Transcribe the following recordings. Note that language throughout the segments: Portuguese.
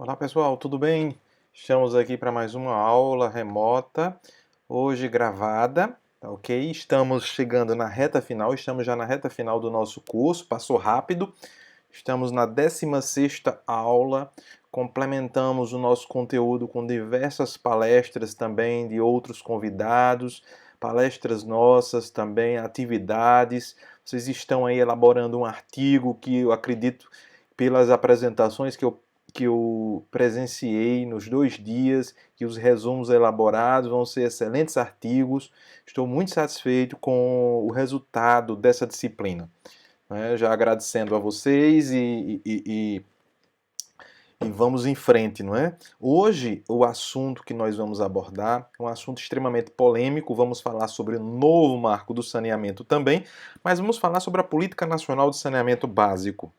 Olá pessoal, tudo bem? Estamos aqui para mais uma aula remota, hoje gravada, tá ok? Estamos chegando na reta final, estamos já na reta final do nosso curso, passou rápido. Estamos na 16ª aula, complementamos o nosso conteúdo com diversas palestras também de outros convidados, palestras nossas também, atividades. Vocês estão aí elaborando um artigo que eu acredito, pelas apresentações que eu presenciei nos 2 dias, que os resumos elaborados vão ser excelentes artigos. Estou muito satisfeito com o resultado dessa disciplina, né? Já agradecendo a vocês e vamos em frente, não é? Hoje, o assunto que nós vamos abordar é um assunto extremamente polêmico. Vamos falar sobre o novo marco do saneamento também, mas vamos falar sobre a Política Nacional de Saneamento Básico.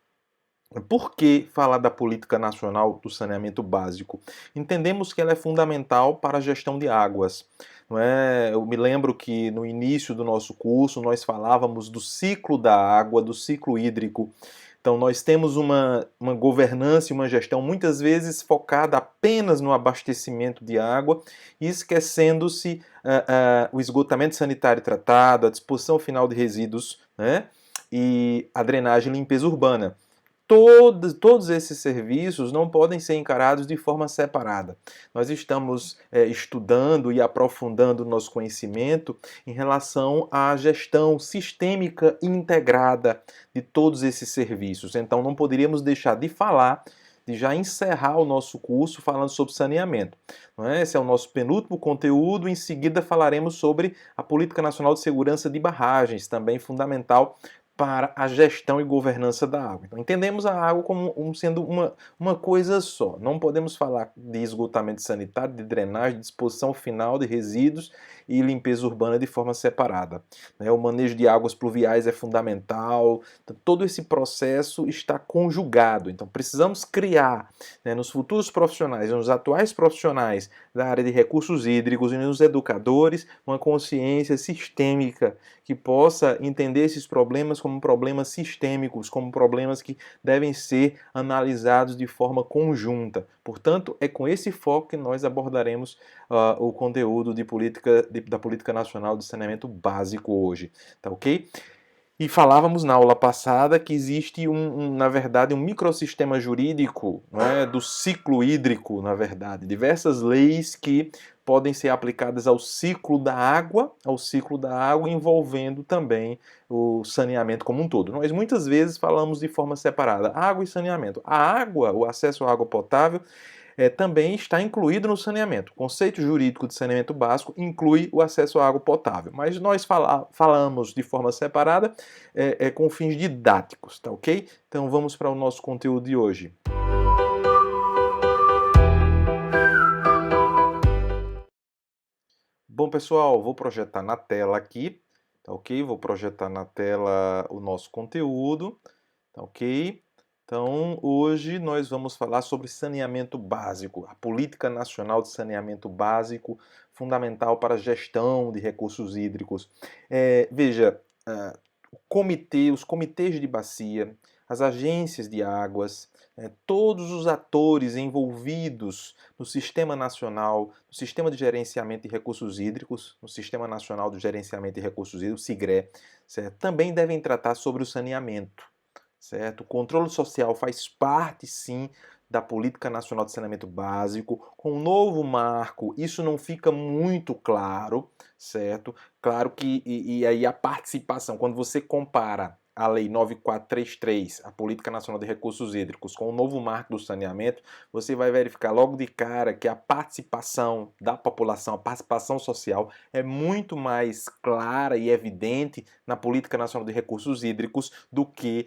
Por que falar da Política Nacional do Saneamento Básico? Entendemos que ela é fundamental para a gestão de águas. Não é? Eu me lembro que no início do nosso curso nós falávamos do ciclo da água, do ciclo hídrico. Então, nós temos uma governança e uma gestão muitas vezes focada apenas no abastecimento de água e esquecendo-se o esgotamento sanitário tratado, a disposição final de resíduos, né? E a drenagem e limpeza urbana. Todos esses serviços não podem ser encarados de forma separada. Nós estamos estudando e aprofundando o nosso conhecimento em relação à gestão sistêmica integrada de todos esses serviços. Então, não poderíamos deixar de falar, de já encerrar o nosso curso falando sobre saneamento. Não é? Esse é o nosso penúltimo conteúdo. Em seguida, falaremos sobre a Política Nacional de Segurança de Barragens, também fundamental para a gestão e governança da água. Então, entendemos a água como sendo uma coisa só. Não podemos falar de esgotamento sanitário, de drenagem, de disposição final de resíduos e limpeza urbana de forma separada. O manejo de águas pluviais é fundamental. Então, todo esse processo está conjugado. Então, precisamos criar, nos futuros profissionais, nos atuais profissionais da área de recursos hídricos e nos educadores, uma consciência sistêmica que possa entender esses problemas como problemas sistêmicos, como problemas que devem ser analisados de forma conjunta. Portanto, é com esse foco que nós abordaremos o conteúdo da Política Nacional de Saneamento Básico hoje, tá ok? E falávamos na aula passada que existe, na verdade, um microssistema jurídico, não é, do ciclo hídrico, na verdade. Diversas leis que podem ser aplicadas ao ciclo da água, envolvendo também o saneamento como um todo. Nós muitas vezes falamos de forma separada, água e saneamento. A água, o acesso à água potável, também está incluído no saneamento. O conceito jurídico de saneamento básico inclui o acesso à água potável, mas nós falamos de forma separada com fins didáticos, tá ok? Então vamos para o nosso conteúdo de hoje. Bom, pessoal, vou projetar na tela aqui, tá ok? Vou projetar na tela o nosso conteúdo, tá ok? Então, hoje nós vamos falar sobre saneamento básico, a Política Nacional de Saneamento Básico, fundamental para a gestão de recursos hídricos. Veja, os comitês de bacia, as agências de águas, todos os atores envolvidos no Sistema Nacional, no Sistema de Gerenciamento de Recursos Hídricos, no Sistema Nacional de Gerenciamento de Recursos Hídricos, SIGRE, certo? Também devem tratar sobre o saneamento. Certo? O controle social faz parte, sim, da Política Nacional de Saneamento Básico. Com o novo marco, isso não fica muito claro, certo? Claro que, e aí a participação, quando você compara a Lei 9433, a Política Nacional de Recursos Hídricos, com o novo marco do saneamento, você vai verificar logo de cara que a participação da população, a participação social é muito mais clara e evidente na Política Nacional de Recursos Hídricos do que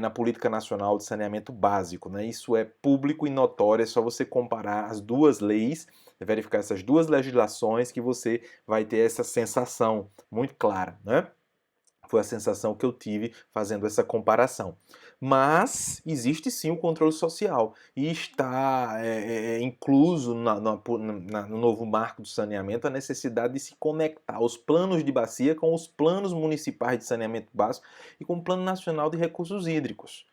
na Política Nacional de Saneamento Básico, né? Isso é público e notório, é só você comparar as duas leis, verificar essas duas legislações que você vai ter essa sensação muito clara, né? Foi a sensação que eu tive fazendo essa comparação. Mas existe sim o controle social e está incluso no novo marco do saneamento a necessidade de se conectar os planos de bacia com os planos municipais de saneamento básico e com o Plano Nacional de Recursos Hídricos.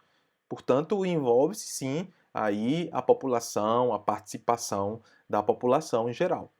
Portanto, envolve-se sim aí a população, a participação da população em geral.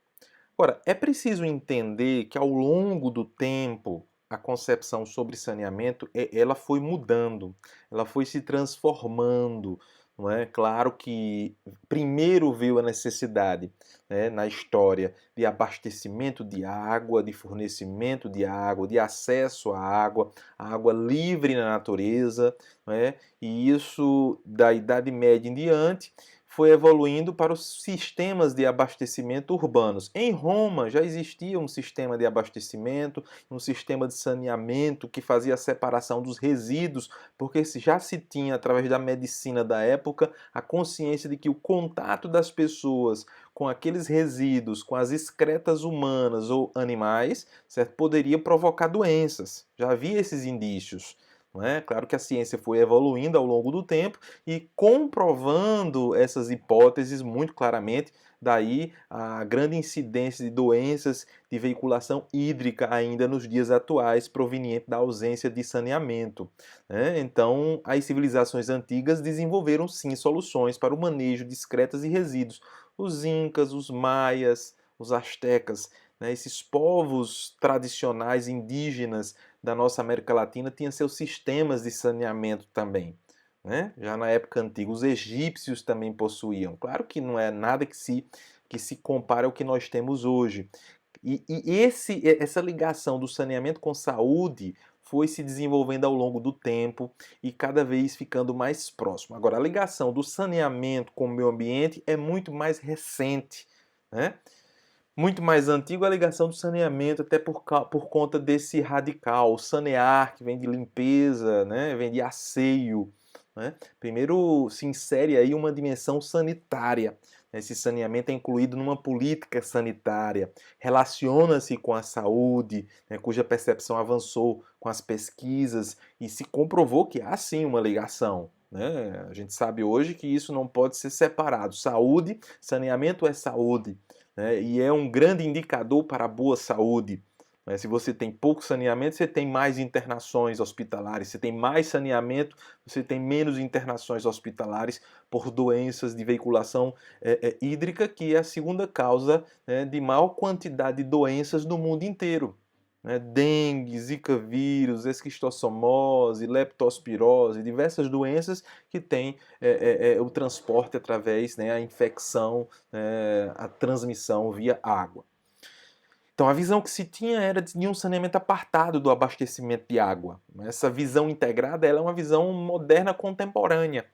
Agora, é preciso entender que ao longo do tempo, a concepção sobre saneamento, ela foi mudando, ela foi se transformando, não é? Claro que primeiro veio a necessidade, né, na história de abastecimento de água, de fornecimento de água, de acesso à água livre na natureza, não é? E isso da Idade Média em diante foi evoluindo para os sistemas de abastecimento urbanos. Em Roma já existia um sistema de abastecimento, um sistema de saneamento que fazia a separação dos resíduos, porque já se tinha, através da medicina da época, a consciência de que o contato das pessoas com aqueles resíduos, com as excretas humanas ou animais, certo, poderia provocar doenças. Já havia esses indícios. Não é? Claro que a ciência foi evoluindo ao longo do tempo e comprovando essas hipóteses muito claramente, daí a grande incidência de doenças de veiculação hídrica ainda nos dias atuais, proveniente da ausência de saneamento. Né? Então, as civilizações antigas desenvolveram sim soluções para o manejo de excretas e resíduos. Os incas, os maias, os astecas, né? Esses povos tradicionais indígenas da nossa América Latina tinham seus sistemas de saneamento também. Né? Já na época antiga, os egípcios também possuíam. Claro que não é nada que se compare ao que nós temos hoje. Essa ligação do saneamento com saúde foi se desenvolvendo ao longo do tempo e cada vez ficando mais próximo. Agora, a ligação do saneamento com o meio ambiente é muito mais recente. Né? Muito mais antigo a ligação do saneamento, até por conta desse radical, sanear, que vem de limpeza, né? Vem de asseio. Né? Primeiro se insere aí uma dimensão sanitária. Esse saneamento é incluído numa política sanitária, relaciona-se com a saúde, né, cuja percepção avançou com as pesquisas e se comprovou que há sim uma ligação. Né? A gente sabe hoje que isso não pode ser separado. Saúde, saneamento é saúde. Né? E é um grande indicador para a boa saúde. Né? Se você tem pouco saneamento, você tem mais internações hospitalares. Se tem mais saneamento, você tem menos internações hospitalares por doenças de veiculação hídrica, que é a segunda causa, né, de maior quantidade de doenças no mundo inteiro. Né? Dengue, zika vírus, esquistossomose, leptospirose, diversas doenças que têm o transporte através, né, a infecção, a transmissão via água. Então a visão que se tinha era de um saneamento apartado do abastecimento de água. Essa visão integrada ela é uma visão moderna contemporânea.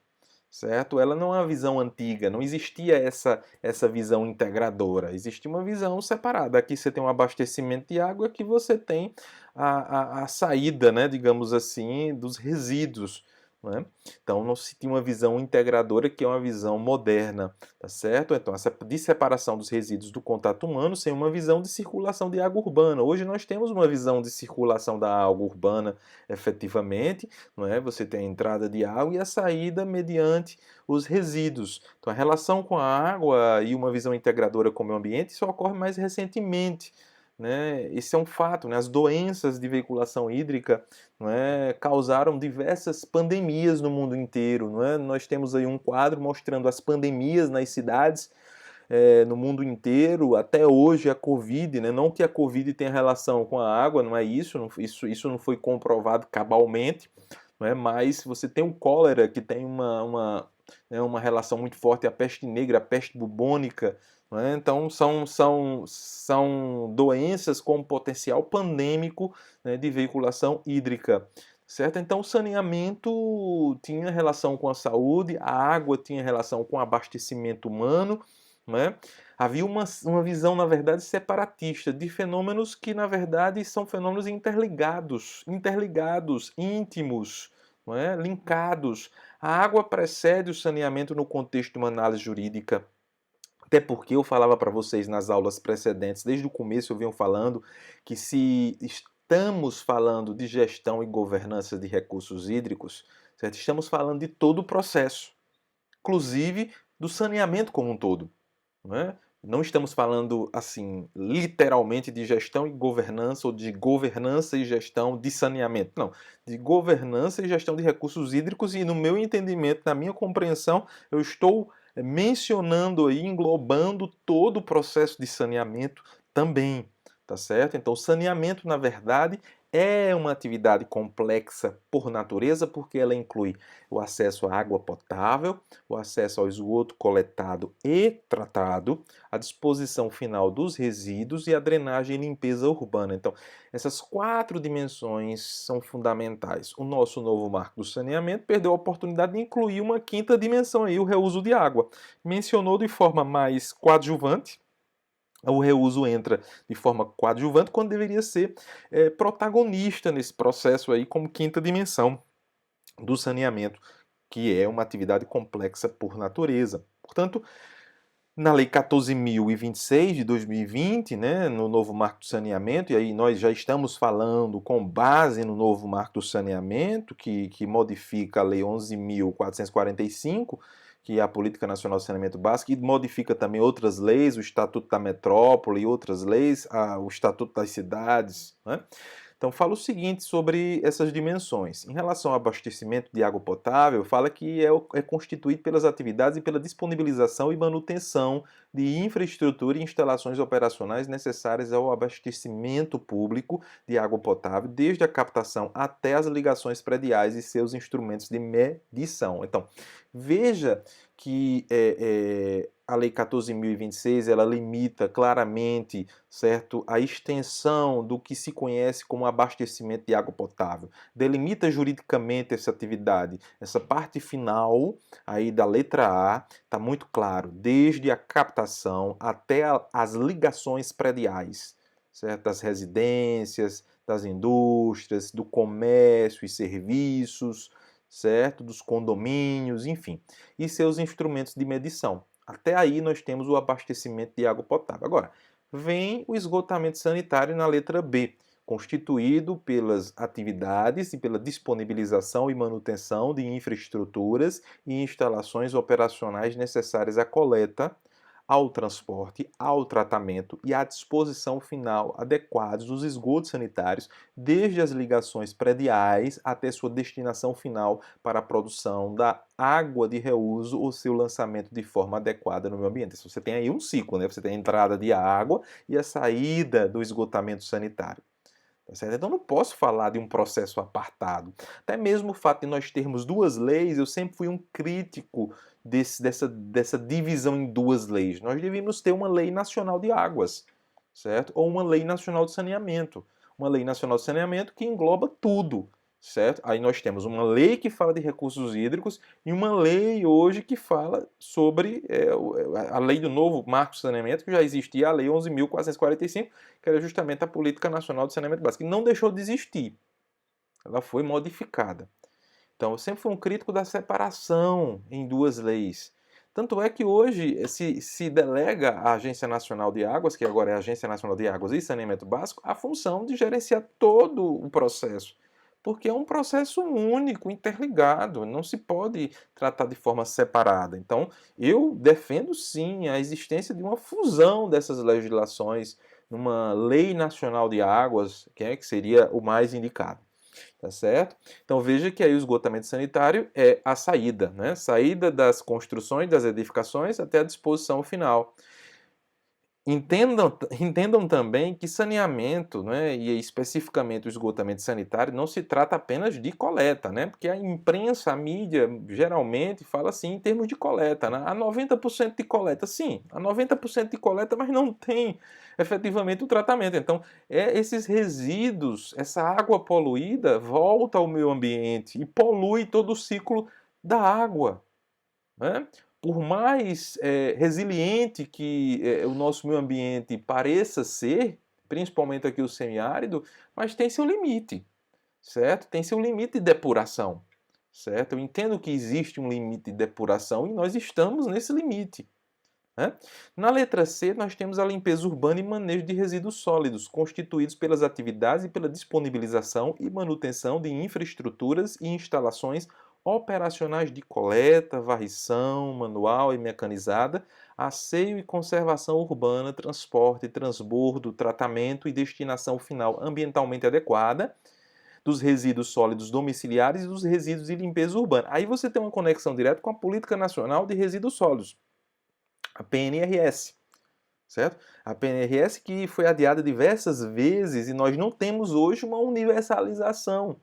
Certo? Ela não é uma visão antiga, não existia essa visão integradora, existia uma visão separada. Aqui você tem um abastecimento de água, aqui você tem a saída, né, digamos assim, dos resíduos. Né? Então não se tinha uma visão integradora, que é uma visão moderna, tá certo? Então essa de separação dos resíduos do contato humano sem uma visão de circulação de água urbana. Hoje nós temos uma visão de circulação da água urbana efetivamente, não é? Você tem a entrada de água e a saída mediante os resíduos. Então a relação com a água e uma visão integradora com o meio ambiente só ocorre mais recentemente. Né? Esse é um fato, né? As doenças de veiculação hídrica, não é, causaram diversas pandemias no mundo inteiro. Não é? Nós temos aí um quadro mostrando as pandemias nas cidades no mundo inteiro, até hoje a Covid, né? Não que a Covid tenha relação com a água, não é isso, isso não foi comprovado cabalmente, não é? Mas você tem o cólera, que tem uma relação muito forte, a peste negra, a peste bubônica, né? Então são doenças com potencial pandêmico, né, de veiculação hídrica. Certo? Então, o saneamento tinha relação com a saúde, a água tinha relação com o abastecimento humano, né? Havia uma visão, na verdade, separatista de fenômenos que, na verdade, são fenômenos interligados, íntimos, não é? Linkados. A água precede o saneamento no contexto de uma análise jurídica. Até porque eu falava para vocês nas aulas precedentes, desde o começo eu venho falando que se estamos falando de gestão e governança de recursos hídricos, certo? Estamos falando de todo o processo, inclusive do saneamento como um todo. Não é? Não estamos falando, assim, literalmente de gestão e governança ou de governança e gestão de saneamento. Não, de governança e gestão de recursos hídricos e no meu entendimento, na minha compreensão, eu estou mencionando aí, englobando todo o processo de saneamento também, tá certo? Então, saneamento, na verdade, é uma atividade complexa por natureza, porque ela inclui o acesso à água potável, o acesso ao esgoto coletado e tratado, a disposição final dos resíduos e a drenagem e limpeza urbana. Então, essas 4 dimensões são fundamentais. O nosso novo marco do saneamento perdeu a oportunidade de incluir uma quinta dimensão aí, o reuso de água. Mencionou de forma mais coadjuvante. O reuso entra de forma coadjuvante quando deveria ser protagonista nesse processo aí como quinta dimensão do saneamento, que é uma atividade complexa por natureza. Portanto, na Lei 14.026 de 2020, né, no novo Marco do Saneamento, e aí nós já estamos falando com base no novo Marco do Saneamento, que modifica a Lei 11.445, que é a Política Nacional de Saneamento Básico, e modifica também outras leis, o Estatuto da Metrópole e outras leis, o Estatuto das Cidades, né? Então, fala o seguinte sobre essas dimensões. Em relação ao abastecimento de água potável, fala que é constituído pelas atividades e pela disponibilização e manutenção de infraestrutura e instalações operacionais necessárias ao abastecimento público de água potável, desde a captação até as ligações prediais e seus instrumentos de medição. Então, veja que a Lei 14.026 ela limita claramente, certo, a extensão do que se conhece como abastecimento de água potável. Delimita juridicamente essa atividade. Essa parte final aí da letra A está muito claro, desde a captação até as ligações prediais, certo? Das residências, das indústrias, do comércio e serviços, certo? Dos condomínios, enfim, e seus instrumentos de medição. Até aí nós temos o abastecimento de água potável. Agora, vem o esgotamento sanitário na letra B, constituído pelas atividades e pela disponibilização e manutenção de infraestruturas e instalações operacionais necessárias à coleta, ao transporte, ao tratamento e à disposição final adequados dos esgotos sanitários, desde as ligações prediais até sua destinação final para a produção da água de reuso ou seu lançamento de forma adequada no meio ambiente. Você tem aí um ciclo, né? Você tem a entrada de água e a saída do esgotamento sanitário. Tá certo? Então não posso falar de um processo apartado. Até mesmo o fato de nós termos duas leis, eu sempre fui um crítico dessa divisão em duas leis. Nós devíamos ter uma lei nacional de águas, certo? Ou uma lei nacional de saneamento. Uma lei nacional de saneamento que engloba tudo, certo? Aí nós temos uma lei que fala de recursos hídricos e uma lei hoje que fala sobre a lei do novo Marco de Saneamento, que já existia, a Lei 11.445, que era justamente a Política Nacional de Saneamento Básico, que não deixou de existir. Ela foi modificada. Então, eu sempre fui um crítico da separação em duas leis. Tanto é que hoje se delega à Agência Nacional de Águas, que agora é a Agência Nacional de Águas e Saneamento Básico, a função de gerenciar todo o processo. Porque é um processo único, interligado, não se pode tratar de forma separada. Então, eu defendo sim a existência de uma fusão dessas legislações numa Lei Nacional de Águas, que seria o mais indicado. Tá certo? Então veja que aí o esgotamento sanitário é a saída, né? Saída das construções, das edificações até a disposição final. Entendam também que saneamento, né, e especificamente o esgotamento sanitário, não se trata apenas de coleta, né, porque a imprensa, a mídia, geralmente fala assim em termos de coleta, né, há 90% de coleta, sim, há 90% de coleta, mas não tem efetivamente o tratamento. Então, esses resíduos, essa água poluída volta ao meio ambiente e polui todo o ciclo da água, né? Por mais resiliente que o nosso meio ambiente pareça ser, principalmente aqui o semiárido, mas tem seu limite, certo? Tem seu limite de depuração, certo? Eu entendo que existe um limite de depuração e nós estamos nesse limite, né? Na letra C, nós temos a limpeza urbana e manejo de resíduos sólidos, constituídos pelas atividades e pela disponibilização e manutenção de infraestruturas e instalações operacionais de coleta, varrição, manual e mecanizada, asseio e conservação urbana, transporte, transbordo, tratamento e destinação final ambientalmente adequada dos resíduos sólidos domiciliares e dos resíduos de limpeza urbana. Aí você tem uma conexão direta com a Política Nacional de Resíduos Sólidos, a PNRS, certo? A PNRS que foi adiada diversas vezes e nós não temos hoje uma universalização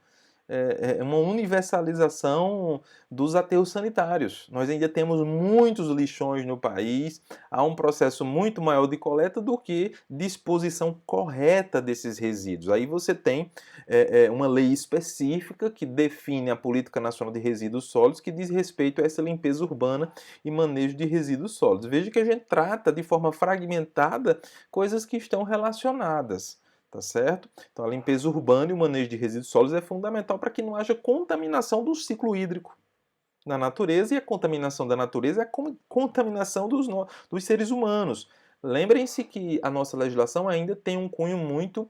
uma universalização dos aterros sanitários. Nós ainda temos muitos lixões no país, há um processo muito maior de coleta do que disposição correta desses resíduos. Aí você tem uma lei específica que define a Política Nacional de Resíduos Sólidos, que diz respeito a essa limpeza urbana e manejo de resíduos sólidos. Veja que a gente trata de forma fragmentada coisas que estão relacionadas. Tá certo? Então a limpeza urbana e o manejo de resíduos sólidos é fundamental para que não haja contaminação do ciclo hídrico na natureza, e a contaminação da natureza é a contaminação dos seres humanos. Lembrem-se que a nossa legislação ainda tem um cunho muito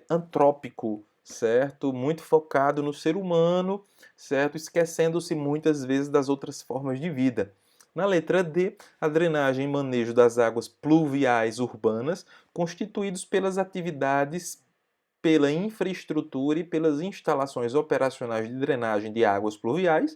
antrópico, certo? Muito focado no ser humano, certo? Esquecendo-se muitas vezes das outras formas de vida. Na letra D, a drenagem e manejo das águas pluviais urbanas, constituídos pelas atividades, pela infraestrutura e pelas instalações operacionais de drenagem de águas pluviais,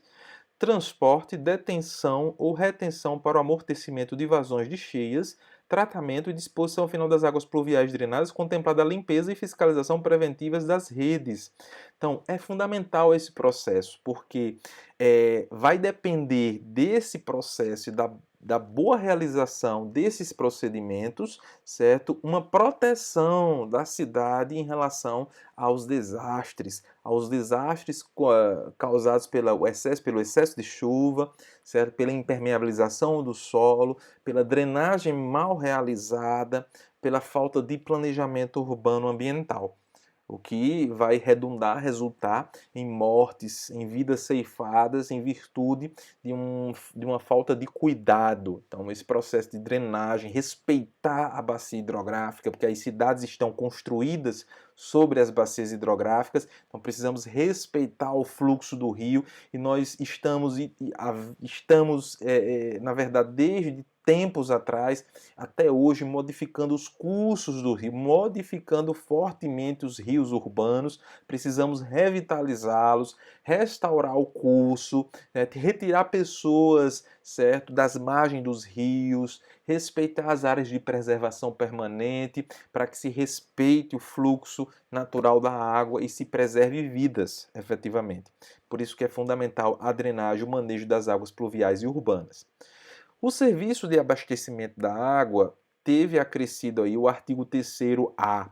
transporte, detenção ou retenção para o amortecimento de vazões de cheias, tratamento e disposição final das águas pluviais drenadas, contemplada a limpeza e fiscalização preventivas das redes. Então, é fundamental esse processo, porque vai depender desse processo e da boa realização desses procedimentos, certo? Uma proteção da cidade em relação aos desastres causados pelo excesso de chuva, certo? Pela impermeabilização do solo, pela drenagem mal realizada, pela falta de planejamento urbano ambiental, o que vai resultar em mortes, em vidas ceifadas, em virtude de uma falta de cuidado. Então, esse processo de drenagem, respeitar a bacia hidrográfica, porque as cidades estão construídas sobre as bacias hidrográficas, então precisamos respeitar o fluxo do rio, e nós estamos na verdade, desde tempos atrás até hoje, modificando os cursos do rio, modificando fortemente os rios urbanos. Precisamos revitalizá-los, restaurar o curso, retirar pessoas, certo, das margens dos rios, respeitar as áreas de preservação permanente, para que se respeite o fluxo natural da água e se preserve vidas, efetivamente. Por isso que é fundamental a drenagem, o manejo das águas pluviais e urbanas. O serviço de abastecimento da água teve acrescido aí o artigo 3º-A,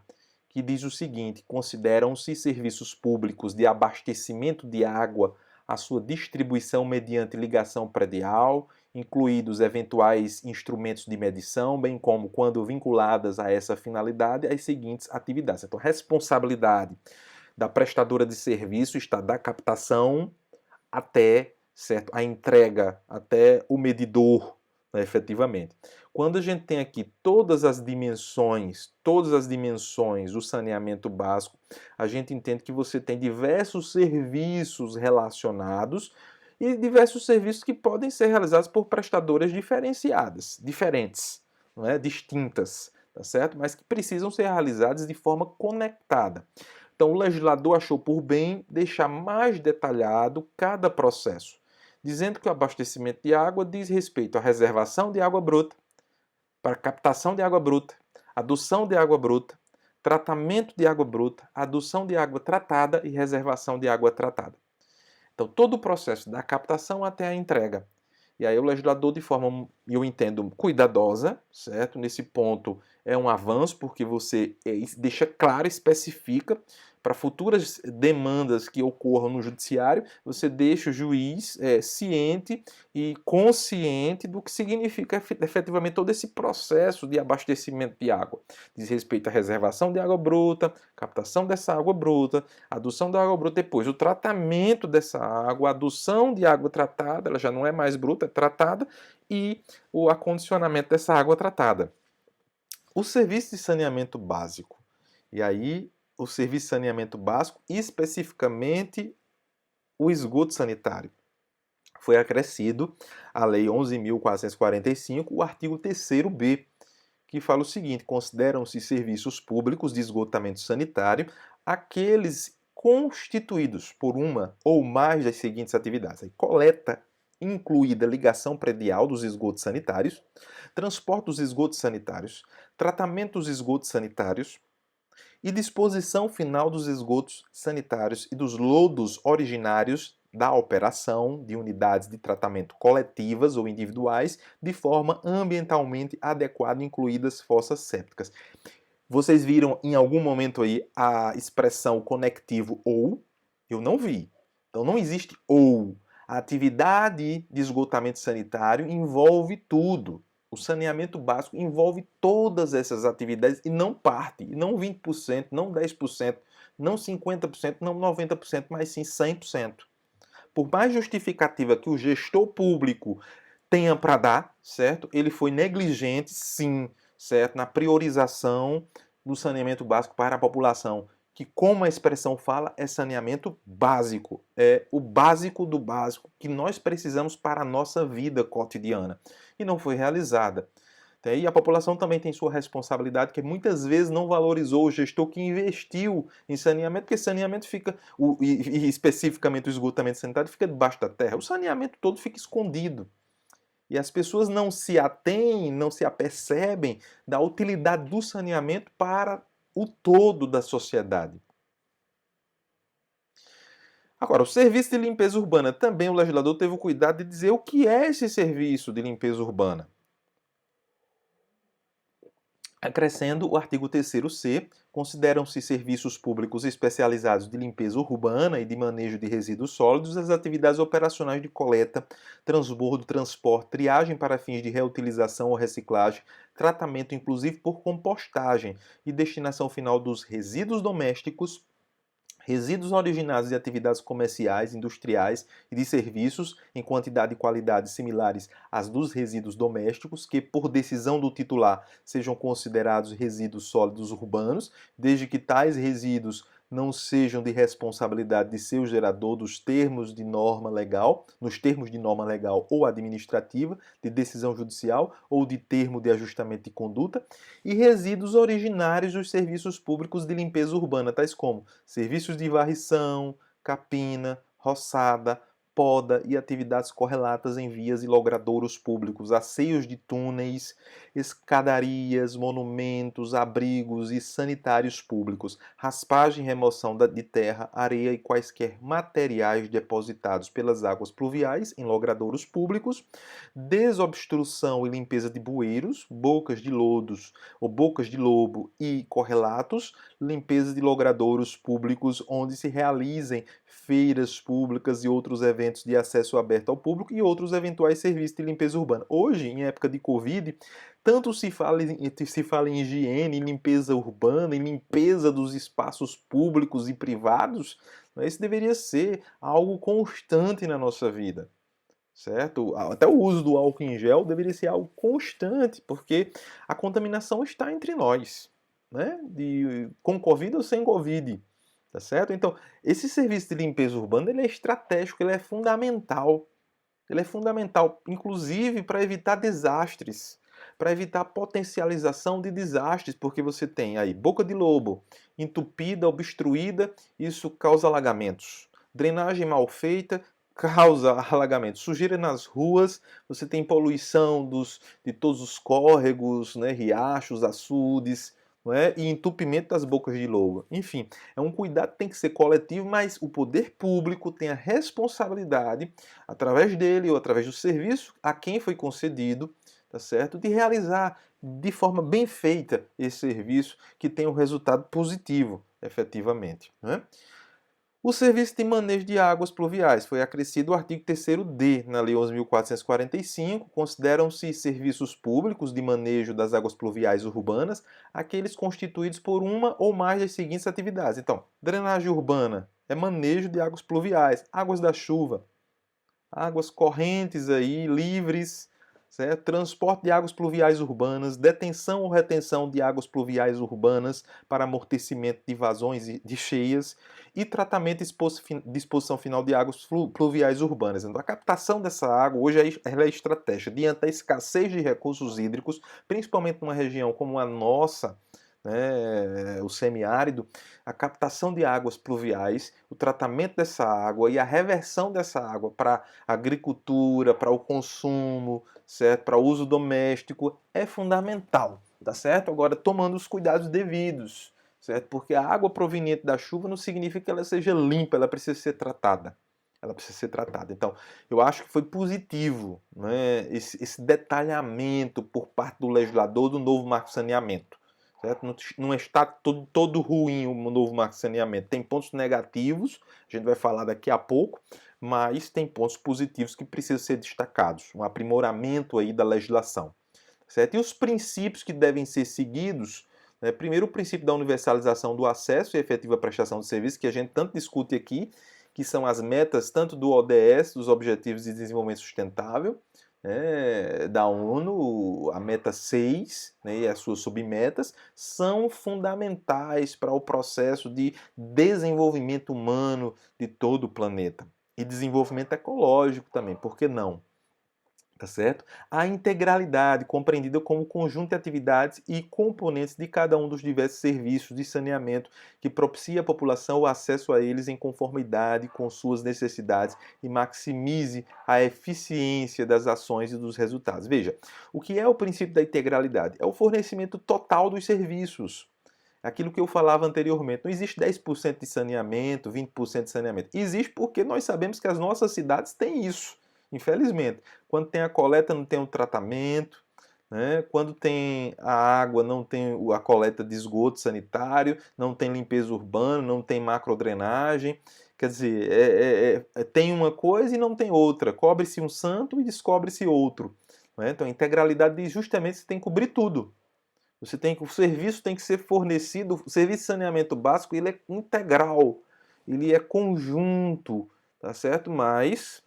que diz o seguinte: consideram-se serviços públicos de abastecimento de água a sua distribuição mediante ligação predial, incluídos eventuais instrumentos de medição, bem como, quando vinculadas a essa finalidade, as seguintes atividades. Então, a responsabilidade da prestadora de serviço está da captação até, certo, a entrega, até o medidor, né, efetivamente. Quando a gente tem aqui todas as dimensões do saneamento básico, a gente entende que você tem diversos serviços relacionados e diversos serviços que podem ser realizados por prestadoras diferentes, não é? Distintas, tá certo? Mas que precisam ser realizados de forma conectada. Então, o legislador achou por bem deixar mais detalhado cada processo, dizendo que o abastecimento de água diz respeito à reservação de água bruta, para captação de água bruta, adução de água bruta, tratamento de água bruta, adução de água tratada e reservação de água tratada. Então, todo o processo da captação até a entrega. E aí o legislador, de forma, eu entendo, cuidadosa, certo? Nesse ponto é um avanço, porque você deixa claro, especifica para futuras demandas que ocorram no judiciário, você deixa o juiz ciente e consciente do que significa efetivamente todo esse processo de abastecimento de água. Diz respeito à reservação de água bruta, captação dessa água bruta, adução da água bruta, depois o tratamento dessa água, a adução de água tratada, ela já não é mais bruta, é tratada, e o acondicionamento dessa água tratada. O serviço de saneamento básico, e aí o serviço de saneamento básico, especificamente o esgoto sanitário. foi acrescido à Lei 11.445, o artigo 3º-B, que fala o seguinte: consideram-se serviços públicos de esgotamento sanitário aqueles constituídos por uma ou mais das seguintes atividades: aí, coleta, incluída ligação predial dos esgotos sanitários, transporte dos esgotos sanitários, tratamento dos esgotos sanitários e disposição final dos esgotos sanitários e dos lodos originários da operação de unidades de tratamento coletivas ou individuais de forma ambientalmente adequada, incluídas fossas sépticas. Vocês viram em algum momento aí a expressão conectivo ou? Eu não vi. Então não existe ou. A atividade de esgotamento sanitário envolve tudo. O saneamento básico envolve todas essas atividades e não parte, e não 20%, não 10%, não 50%, não 90%, mas sim 100%. Por mais justificativa que o gestor público tenha para dar, certo? Ele foi negligente, sim, certo? Na priorização do saneamento básico para a população, que, como a expressão fala, é saneamento básico. É o básico do básico que nós precisamos para a nossa vida cotidiana. E não foi realizada. E a população também tem sua responsabilidade, que muitas vezes não valorizou o gestor que investiu em saneamento, porque saneamento fica, e especificamente o esgotamento sanitário, fica debaixo da terra. O saneamento todo fica escondido. E as pessoas não se atêm, não se apercebem da utilidade do saneamento para o todo da sociedade. Agora, o serviço de limpeza urbana, também o legislador teve o cuidado de dizer o que é esse serviço de limpeza urbana. Acrescendo o artigo 3º-C, consideram-se serviços públicos especializados de limpeza urbana e de manejo de resíduos sólidos as atividades operacionais de coleta, transbordo, transporte, triagem para fins de reutilização ou reciclagem, tratamento inclusive por compostagem e destinação final dos resíduos domésticos, resíduos originados de atividades comerciais, industriais e de serviços em quantidade e qualidade similares às dos resíduos domésticos, que, por decisão do titular, sejam considerados resíduos sólidos urbanos, desde que tais resíduos não sejam de responsabilidade de seu gerador nos termos de norma legal ou administrativa, de decisão judicial ou de termo de ajustamento de conduta, e resíduos originários dos serviços públicos de limpeza urbana, tais como serviços de varrição, capina, roçada, poda e atividades correlatas em vias e logradouros públicos, asseios de túneis, escadarias, monumentos, abrigos e sanitários públicos, raspagem e remoção de terra, areia e quaisquer materiais depositados pelas águas pluviais em logradouros públicos, desobstrução e limpeza de bueiros, bocas de lodos ou bocas de lobo e correlatos, limpeza de logradouros públicos onde se realizem feiras públicas e outros eventos de acesso aberto ao público e outros eventuais serviços de limpeza urbana. Hoje, em época de Covid, tanto se fala em higiene, em limpeza urbana, em limpeza dos espaços públicos e privados, né? Isso deveria ser algo constante na nossa vida, certo? Até o uso do álcool em gel deveria ser algo constante, porque a contaminação está entre nós, né? Com Covid ou sem Covid, tá certo? Então, esse serviço de limpeza urbana, ele é estratégico, ele é fundamental. Ele é fundamental, inclusive, para evitar desastres, para evitar potencialização de desastres, porque você tem aí boca de lobo entupida, obstruída, isso causa alagamentos. Drenagem mal feita causa alagamentos. Sujeira nas ruas, você tem poluição de todos os córregos, né, riachos, açudes, não é? E entupimento das bocas de lobo. Enfim, é um cuidado que tem que ser coletivo, mas o poder público tem a responsabilidade, através dele ou através do serviço a quem foi concedido, tá certo? De realizar de forma bem feita esse serviço que tem um resultado positivo, efetivamente, né? O serviço de manejo de águas pluviais foi acrescido o artigo 3º-D na Lei 11.445. Consideram-se serviços públicos de manejo das águas pluviais urbanas aqueles constituídos por uma ou mais das seguintes atividades. Então, drenagem urbana é manejo de águas pluviais, águas da chuva, águas correntes aí, livres, certo? Transporte de águas pluviais urbanas, detenção ou retenção de águas pluviais urbanas para amortecimento de vazões e de cheias e tratamento e disposição final de águas pluviais urbanas. Então, a captação dessa água hoje ela é estratégica. Diante da escassez de recursos hídricos, principalmente numa região como a nossa, né, o semiárido, a captação de águas pluviais, o tratamento dessa água e a reversão dessa água para a agricultura, para o consumo, certo? Para o uso doméstico é fundamental, tá certo? Agora, tomando os cuidados devidos, certo? Porque a água proveniente da chuva não significa que ela seja limpa, ela precisa ser tratada. Ela precisa ser tratada. Então, eu acho que foi positivo, né, esse detalhamento por parte do legislador do novo marco de saneamento. Certo? Não está todo ruim o novo marco de saneamento. Tem pontos negativos, a gente vai falar daqui a pouco, mas tem pontos positivos que precisam ser destacados. Um aprimoramento aí da legislação. Certo? E os princípios que devem ser seguidos, né? Primeiro, o princípio da universalização do acesso e efetiva prestação de serviço, que a gente tanto discute aqui, que são as metas tanto do ODS, dos Objetivos de Desenvolvimento Sustentável, da ONU, a meta 6, né, e as suas submetas, são fundamentais para o processo de desenvolvimento humano de todo o planeta. E desenvolvimento ecológico também, por que não? Tá certo? A integralidade, compreendida como conjunto de atividades e componentes de cada um dos diversos serviços de saneamento que propicia à população o acesso a eles em conformidade com suas necessidades e maximize a eficiência das ações e dos resultados. Veja, o que é o princípio da integralidade? É o fornecimento total dos serviços. Aquilo que eu falava anteriormente, não existe 10% de saneamento, 20% de saneamento. Existe porque nós sabemos que as nossas cidades têm isso. Infelizmente, quando tem a coleta não tem o tratamento, né? Quando tem a água não tem a coleta de esgoto sanitário, não tem limpeza urbana, não tem macrodrenagem. Quer dizer, tem uma coisa e não tem outra. Cobre-se um santo e descobre-se outro. Né? Então a integralidade diz justamente que você tem que cobrir tudo. O serviço tem que ser fornecido, o serviço de saneamento básico ele é integral, ele é conjunto, tá certo? Mas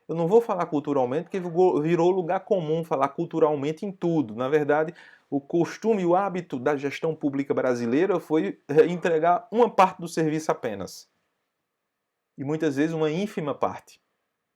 eu não vou falar culturalmente, porque virou lugar comum falar culturalmente em tudo. Na verdade, o costume e o hábito da gestão pública brasileira foi entregar uma parte do serviço apenas. E muitas vezes uma ínfima parte.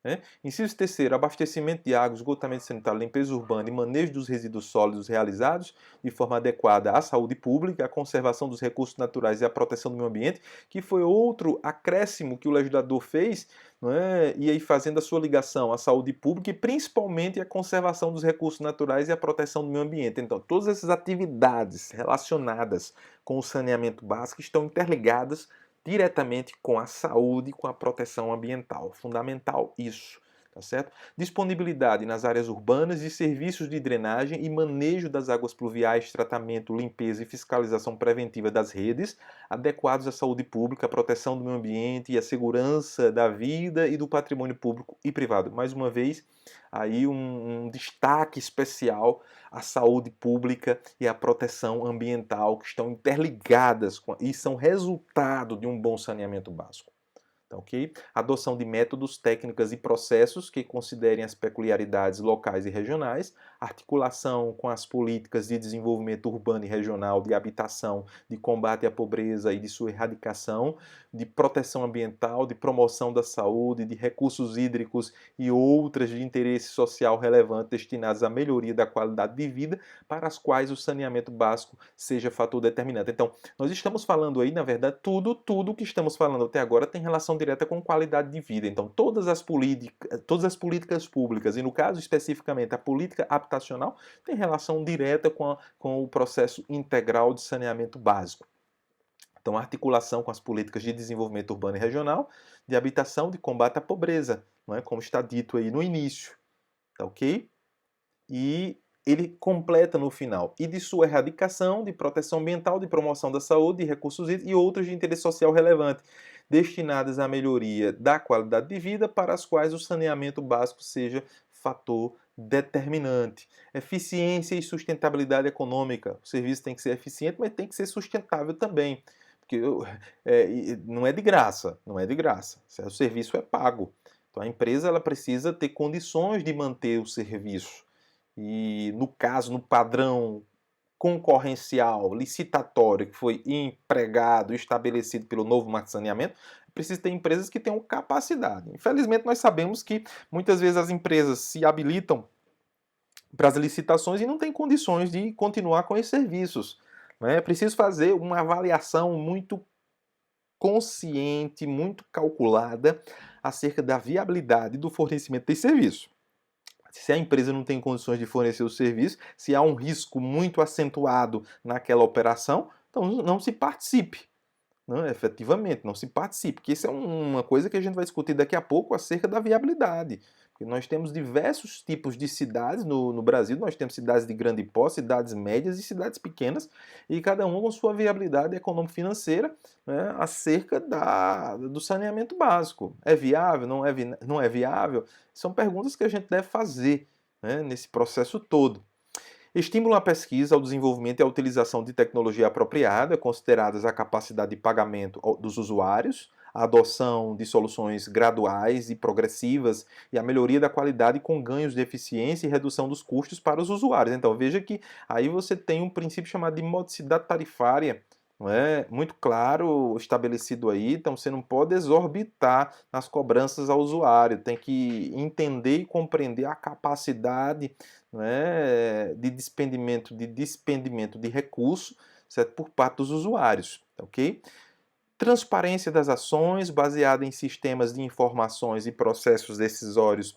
Né? Inciso terceiro, abastecimento de água, esgotamento sanitário, limpeza urbana e manejo dos resíduos sólidos realizados de forma adequada à saúde pública, à conservação dos recursos naturais e à proteção do meio ambiente, que foi outro acréscimo que o legislador fez, não é? E aí fazendo a sua ligação à saúde pública e principalmente à conservação dos recursos naturais e à proteção do meio ambiente. Então, todas essas atividades relacionadas com o saneamento básico estão interligadas diretamente com a saúde e com a proteção ambiental. Fundamental isso, tá certo? Disponibilidade nas áreas urbanas de serviços de drenagem e manejo das águas pluviais, tratamento, limpeza e fiscalização preventiva das redes, adequados à saúde pública, à proteção do meio ambiente e à segurança da vida e do patrimônio público e privado. Mais uma vez, aí um destaque especial à saúde pública e à proteção ambiental, que estão interligadas e são resultado de um bom saneamento básico. Tá, ok? Adoção de métodos, técnicas e processos que considerem as peculiaridades locais e regionais, articulação com as políticas de desenvolvimento urbano e regional, de habitação, de combate à pobreza e de sua erradicação, de proteção ambiental, de promoção da saúde, de recursos hídricos e outras de interesse social relevante destinadas à melhoria da qualidade de vida, para as quais o saneamento básico seja fator determinante. Então, nós estamos falando aí, na verdade, tudo que estamos falando até agora tem relação direta com qualidade de vida. Então, todas as políticas públicas, e no caso especificamente a política habitacional, tem relação direta com o processo integral de saneamento básico. Então, articulação com as políticas de desenvolvimento urbano e regional, de habitação, de combate à pobreza, não é? Como está dito aí no início. Tá ok? E ele completa no final, e de sua erradicação, de proteção ambiental, de promoção da saúde, de recursos hídricos e outras de interesse social relevante, destinadas à melhoria da qualidade de vida, para as quais o saneamento básico seja fator determinante. Eficiência e sustentabilidade econômica. O serviço tem que ser eficiente, mas tem que ser sustentável também. Porque não é de graça, não é de graça. O serviço é pago. Então a empresa ela precisa ter condições de manter o serviço. e no caso, no padrão concorrencial, licitatório, que foi empregado, estabelecido pelo novo marco de saneamento, precisa ter empresas que tenham capacidade. Infelizmente, nós sabemos que muitas vezes as empresas se habilitam para as licitações e não têm condições de continuar com esses serviços. É preciso fazer uma avaliação muito consciente, muito calculada acerca da viabilidade do fornecimento desse serviço. Se a empresa não tem condições de fornecer o serviço, se há um risco muito acentuado naquela operação, então não se participe. Não, efetivamente, não se participe, porque isso é uma coisa que a gente vai discutir daqui a pouco acerca da viabilidade. Porque nós temos diversos tipos de cidades no Brasil, nós temos cidades de grande porte, cidades médias e cidades pequenas, e cada uma com sua viabilidade econômico-financeira, né, acerca do saneamento básico. É viável? Não é viável? São perguntas que a gente deve fazer, né, nesse processo todo. Estímulo à pesquisa, ao desenvolvimento e à utilização de tecnologia apropriada, consideradas a capacidade de pagamento dos usuários, a adoção de soluções graduais e progressivas e a melhoria da qualidade com ganhos de eficiência e redução dos custos para os usuários. Então veja que aí você tem um princípio chamado de modicidade tarifária, não é? Muito claro estabelecido aí, então você não pode exorbitar nas cobranças ao usuário, tem que entender e compreender a capacidade, né, de despendimento de recurso, certo? Por parte dos usuários, ok? Transparência das ações, baseada em sistemas de informações e processos decisórios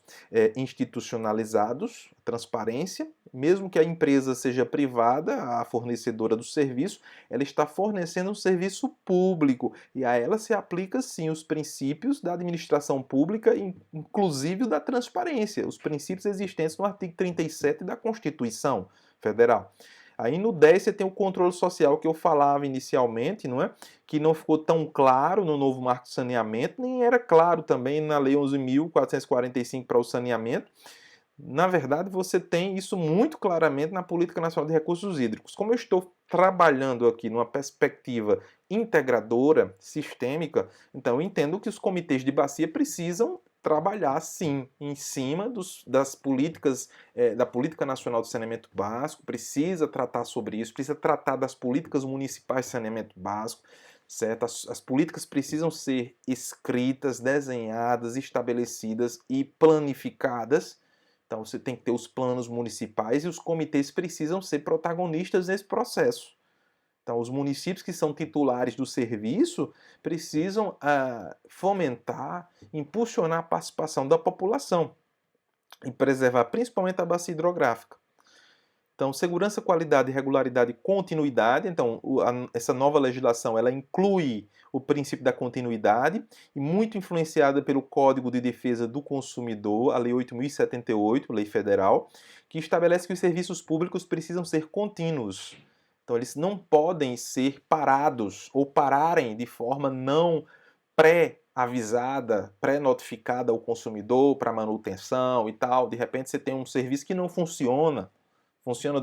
institucionalizados, transparência, mesmo que a empresa seja privada, a fornecedora do serviço, ela está fornecendo um serviço público, e a ela se aplica sim os princípios da administração pública, inclusive da transparência, os princípios existentes no artigo 37 da Constituição Federal. Aí no 10 você tem o controle social que eu falava inicialmente, não é? Que não ficou tão claro no novo marco de saneamento, nem era claro também na Lei 11.445 para o saneamento. Na verdade, você tem isso muito claramente na Política Nacional de Recursos Hídricos. Como eu estou trabalhando aqui numa perspectiva integradora, sistêmica, então eu entendo que os comitês de bacia precisam trabalhar, sim, em cima das políticas, da Política Nacional de Saneamento Básico, precisa tratar sobre isso, precisa tratar das políticas municipais de saneamento básico, certo? As políticas precisam ser escritas, desenhadas, estabelecidas e planificadas. Então você tem que ter os planos municipais e os comitês precisam ser protagonistas nesse processo. Então, os municípios que são titulares do serviço precisam fomentar, impulsionar a participação da população e preservar principalmente a bacia hidrográfica. Então, segurança, qualidade, regularidade e continuidade. Então, essa nova legislação ela inclui o princípio da continuidade e muito influenciada pelo Código de Defesa do Consumidor, a Lei 8.078, lei federal, que estabelece que os serviços públicos precisam ser contínuos. Então, eles não podem ser parados ou pararem de forma não pré-avisada, pré-notificada ao consumidor para manutenção e tal. De repente, você tem um serviço que não funciona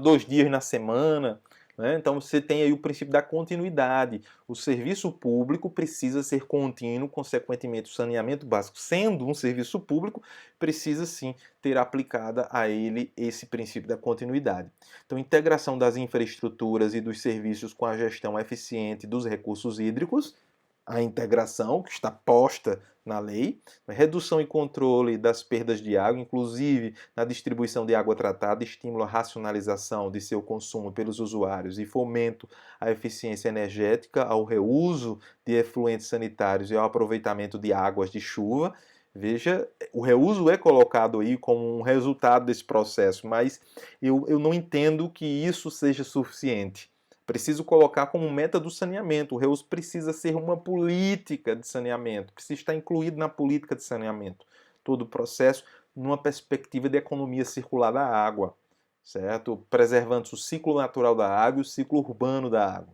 2 dias na semana, né? Então você tem aí o princípio da continuidade. O serviço público precisa ser contínuo, consequentemente o saneamento básico, sendo um serviço público, precisa sim ter aplicada a ele esse princípio da continuidade. Então, integração das infraestruturas e dos serviços com a gestão eficiente dos recursos hídricos, a integração que está posta na lei, redução e controle das perdas de água, inclusive na distribuição de água tratada, estímulo à racionalização de seu consumo pelos usuários e fomento à eficiência energética, ao reuso de efluentes sanitários e ao aproveitamento de águas de chuva. Veja, o reuso é colocado aí como um resultado desse processo, mas eu não entendo que isso seja suficiente. Preciso colocar como meta do saneamento. O reuso precisa ser uma política de saneamento, precisa estar incluído na política de saneamento. Todo o processo numa perspectiva de economia circular da água, certo? Preservando o ciclo natural da água e o ciclo urbano da água,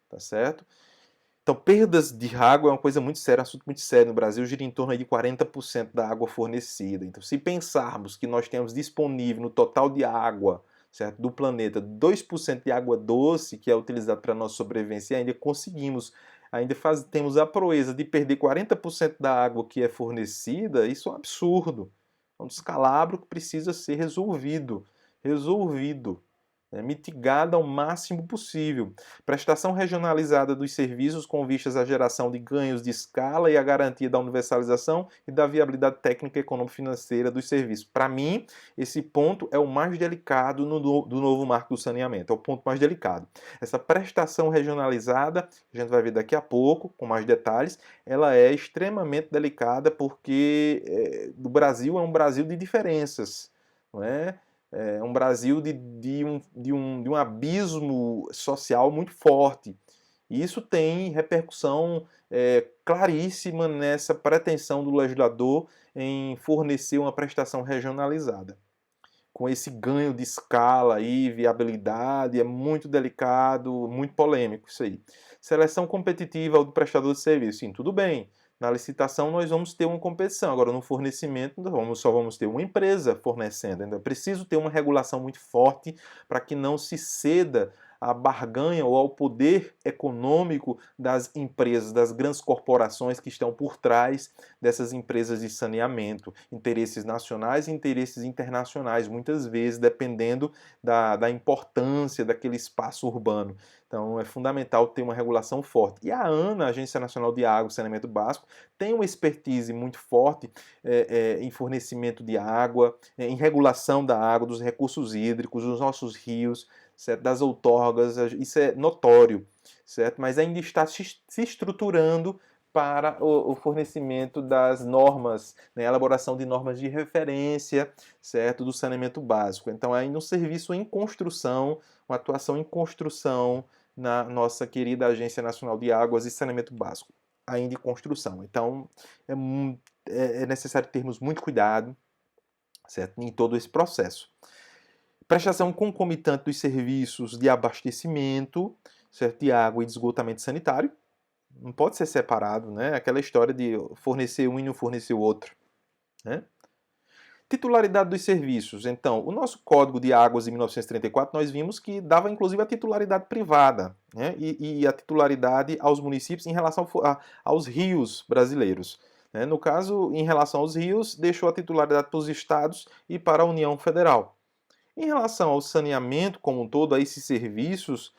tá certo? Então, perdas de água é uma coisa muito séria, um assunto muito sério. No Brasil, gira em torno de 40% da água fornecida. Então, se pensarmos que nós temos disponível no total de água, certo, do planeta 2% de água doce, que é utilizado para a nossa sobrevivência, e ainda conseguimos, temos a proeza de perder 40% da água que é fornecida, isso é um absurdo. É um descalabro que precisa ser resolvido. resolvido, mitigada ao máximo possível. Prestação regionalizada dos serviços com vistas à geração de ganhos de escala e à garantia da universalização e da viabilidade técnica e econômico-financeira dos serviços. Para mim, esse ponto é o mais delicado do novo marco do saneamento, é o ponto mais delicado. Essa prestação regionalizada, a gente vai ver daqui a pouco, com mais detalhes, ela é extremamente delicada porque o Brasil é um Brasil de diferenças, não é? É um Brasil de um abismo social muito forte. E isso tem repercussão claríssima nessa pretensão do legislador em fornecer uma prestação regionalizada. Com esse ganho de escala e viabilidade, é muito delicado, muito polêmico isso aí. Seleção competitiva do prestador de serviço, sim, tudo bem. Na licitação nós vamos ter uma competição, agora no fornecimento só vamos ter uma empresa fornecendo. Então é preciso ter uma regulação muito forte para que não se ceda à barganha ou ao poder econômico das empresas, das grandes corporações que estão por trás dessas empresas de saneamento, interesses nacionais e interesses internacionais, muitas vezes dependendo da importância daquele espaço urbano. Então é fundamental ter uma regulação forte. E a ANA, a Agência Nacional de Água e Saneamento Básico, tem uma expertise muito forte em fornecimento de água, em regulação da água, dos recursos hídricos, dos nossos rios, certo? Das outorgas, isso é notório, certo? Mas ainda está se estruturando para o fornecimento das normas, né, elaboração de normas de referência, certo, do saneamento básico. Então, ainda um serviço em construção, uma atuação em construção na nossa querida Agência Nacional de Águas e Saneamento Básico, ainda em construção. Então, é necessário termos muito cuidado, certo, em todo esse processo. Prestação concomitante dos serviços de abastecimento, certo, de água e de esgotamento sanitário. Não pode ser separado, né? Aquela história de fornecer um e não fornecer o outro, né? Titularidade dos serviços. Então, o nosso Código de Águas de 1934, nós vimos que dava inclusive a titularidade privada, né? E a titularidade aos municípios em relação aos rios brasileiros. Né? No caso, em relação aos rios, deixou a titularidade para os estados e para a União Federal. Em relação ao saneamento como um todo, a esses serviços,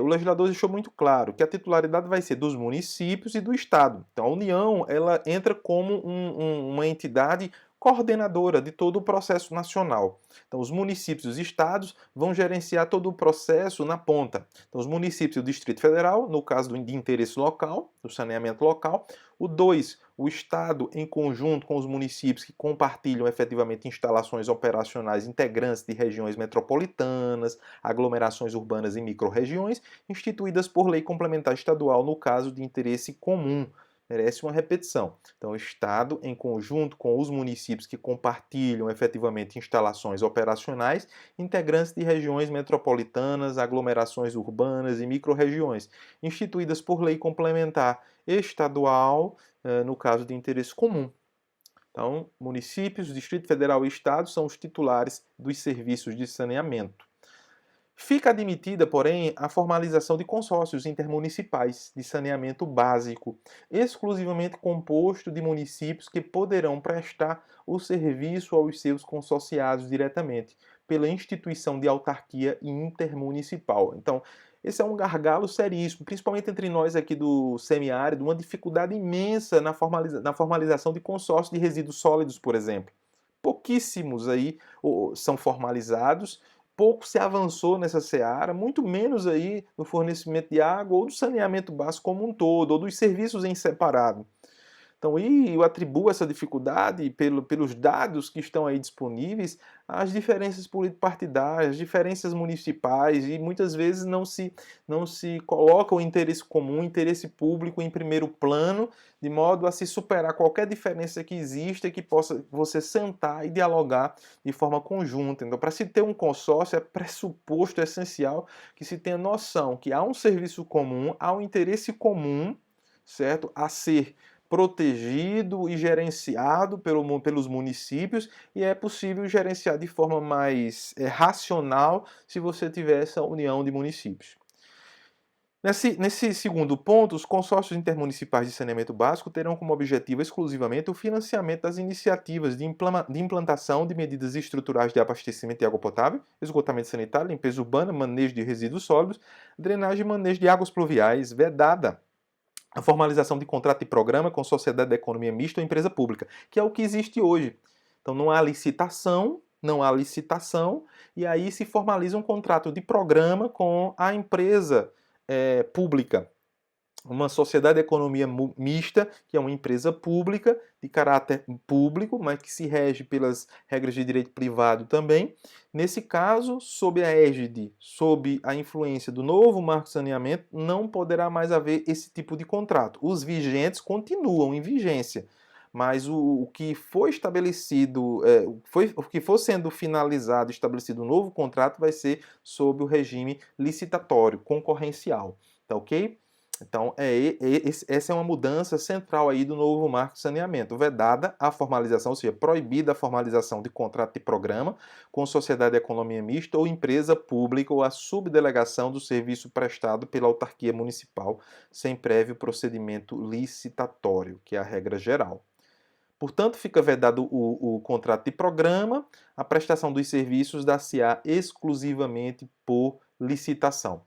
o legislador deixou muito claro que a titularidade vai ser dos municípios e do Estado. Então, a União ela entra como uma entidade coordenadora de todo o processo nacional. Então, os municípios e os estados vão gerenciar todo o processo na ponta. Então, os municípios e o Distrito Federal, no caso de interesse local, do saneamento local. O 2, o Estado, em conjunto com os municípios que compartilham efetivamente instalações operacionais integrantes de regiões metropolitanas, aglomerações urbanas e microrregiões, instituídas por lei complementar estadual no caso de interesse comum. Merece uma repetição. Então, o Estado, em conjunto com os municípios que compartilham efetivamente instalações operacionais, integrantes de regiões metropolitanas, aglomerações urbanas e microrregiões, instituídas por lei complementar estadual, no caso de interesse comum. Então, municípios, Distrito Federal e Estado são os titulares dos serviços de saneamento. Fica admitida, porém, a formalização de consórcios intermunicipais de saneamento básico, exclusivamente composto de municípios que poderão prestar o serviço aos seus consorciados diretamente, pela instituição de autarquia intermunicipal. Então, esse é um gargalo seríssimo, principalmente entre nós aqui do semiárido, uma dificuldade imensa na formalização de consórcios de resíduos sólidos, por exemplo. Pouquíssimos aí são formalizados, pouco se avançou nessa seara, muito menos aí no fornecimento de água ou do saneamento básico como um todo, ou dos serviços em separado. Então, eu atribuo essa dificuldade pelos dados que estão aí disponíveis às diferenças político-partidárias, às diferenças municipais, e muitas vezes não se coloca o interesse comum, o interesse público em primeiro plano, de modo a se superar qualquer diferença que exista e que possa você sentar e dialogar de forma conjunta. Então, para se ter um consórcio, é pressuposto essencial que se tenha noção que há um serviço comum, há um interesse comum, certo? A ser protegido e gerenciado pelos municípios, e é possível gerenciar de forma mais racional se você tiver essa união de municípios. Nesse segundo ponto, os consórcios intermunicipais de saneamento básico terão como objetivo exclusivamente o financiamento das iniciativas de implantação de medidas estruturais de abastecimento de água potável, esgotamento sanitário, limpeza urbana, manejo de resíduos sólidos, drenagem e manejo de águas pluviais, vedada a formalização de contrato de programa com sociedade da economia mista ou empresa pública, que é o que existe hoje. Então não há licitação, e aí se formaliza um contrato de programa com a empresa pública. Uma sociedade de economia mista, que é uma empresa pública, de caráter público, mas que se rege pelas regras de direito privado também. Nesse caso, sob a égide, sob a influência do novo marco de saneamento, não poderá mais haver esse tipo de contrato. Os vigentes continuam em vigência, mas o que foi estabelecido, o que for sendo finalizado, estabelecido um novo contrato, vai ser sob o regime licitatório, concorrencial. Tá ok? Então, essa é uma mudança central aí do novo marco de saneamento. Vedada a formalização, ou seja, proibida a formalização de contrato de programa com sociedade de economia mista ou empresa pública ou a subdelegação do serviço prestado pela autarquia municipal sem prévio procedimento licitatório, que é a regra geral. Portanto, fica vedado o contrato de programa, a prestação dos serviços dar-se-á exclusivamente por licitação.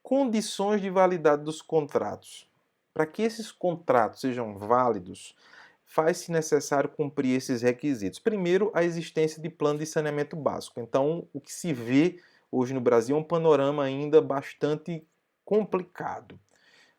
Condições de validade dos contratos. Para que esses contratos sejam válidos, faz-se necessário cumprir esses requisitos. Primeiro, a existência de plano de saneamento básico. Então, o que se vê hoje no Brasil é um panorama ainda bastante complicado.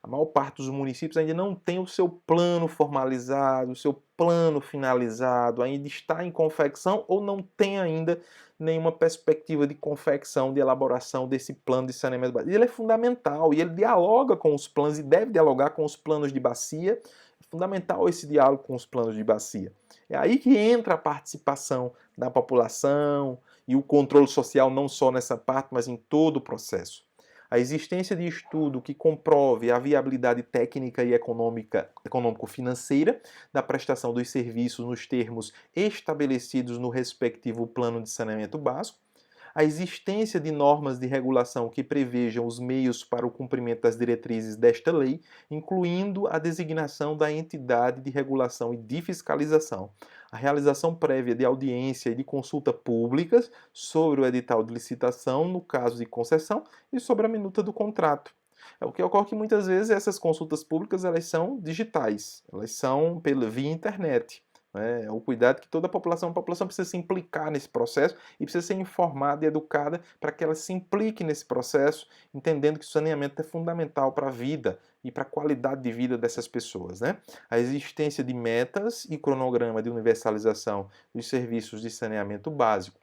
A maior parte dos municípios ainda não tem o seu plano formalizado, o seu plano finalizado, ainda está em confecção ou não tem ainda nenhuma perspectiva de confecção, de elaboração desse plano de saneamento básico. Ele é fundamental e ele dialoga com os planos e deve dialogar com os planos de bacia. É fundamental esse diálogo com os planos de bacia. É aí que entra a participação da população e o controle social, não só nessa parte, mas em todo o processo. A existência de estudo que comprove a viabilidade técnica e econômico-financeira da prestação dos serviços nos termos estabelecidos no respectivo plano de saneamento básico, a existência de normas de regulação que prevejam os meios para o cumprimento das diretrizes desta lei, incluindo a designação da entidade de regulação e de fiscalização, a realização prévia de audiência e de consulta públicas sobre o edital de licitação no caso de concessão e sobre a minuta do contrato. É o que ocorre que muitas vezes essas consultas públicas elas são digitais, elas são via internet. O cuidado que toda a população precisa se implicar nesse processo e precisa ser informada e educada para que ela se implique nesse processo, entendendo que o saneamento é fundamental para a vida e para a qualidade de vida dessas pessoas. Né? A existência de metas e cronograma de universalização dos serviços de saneamento básico.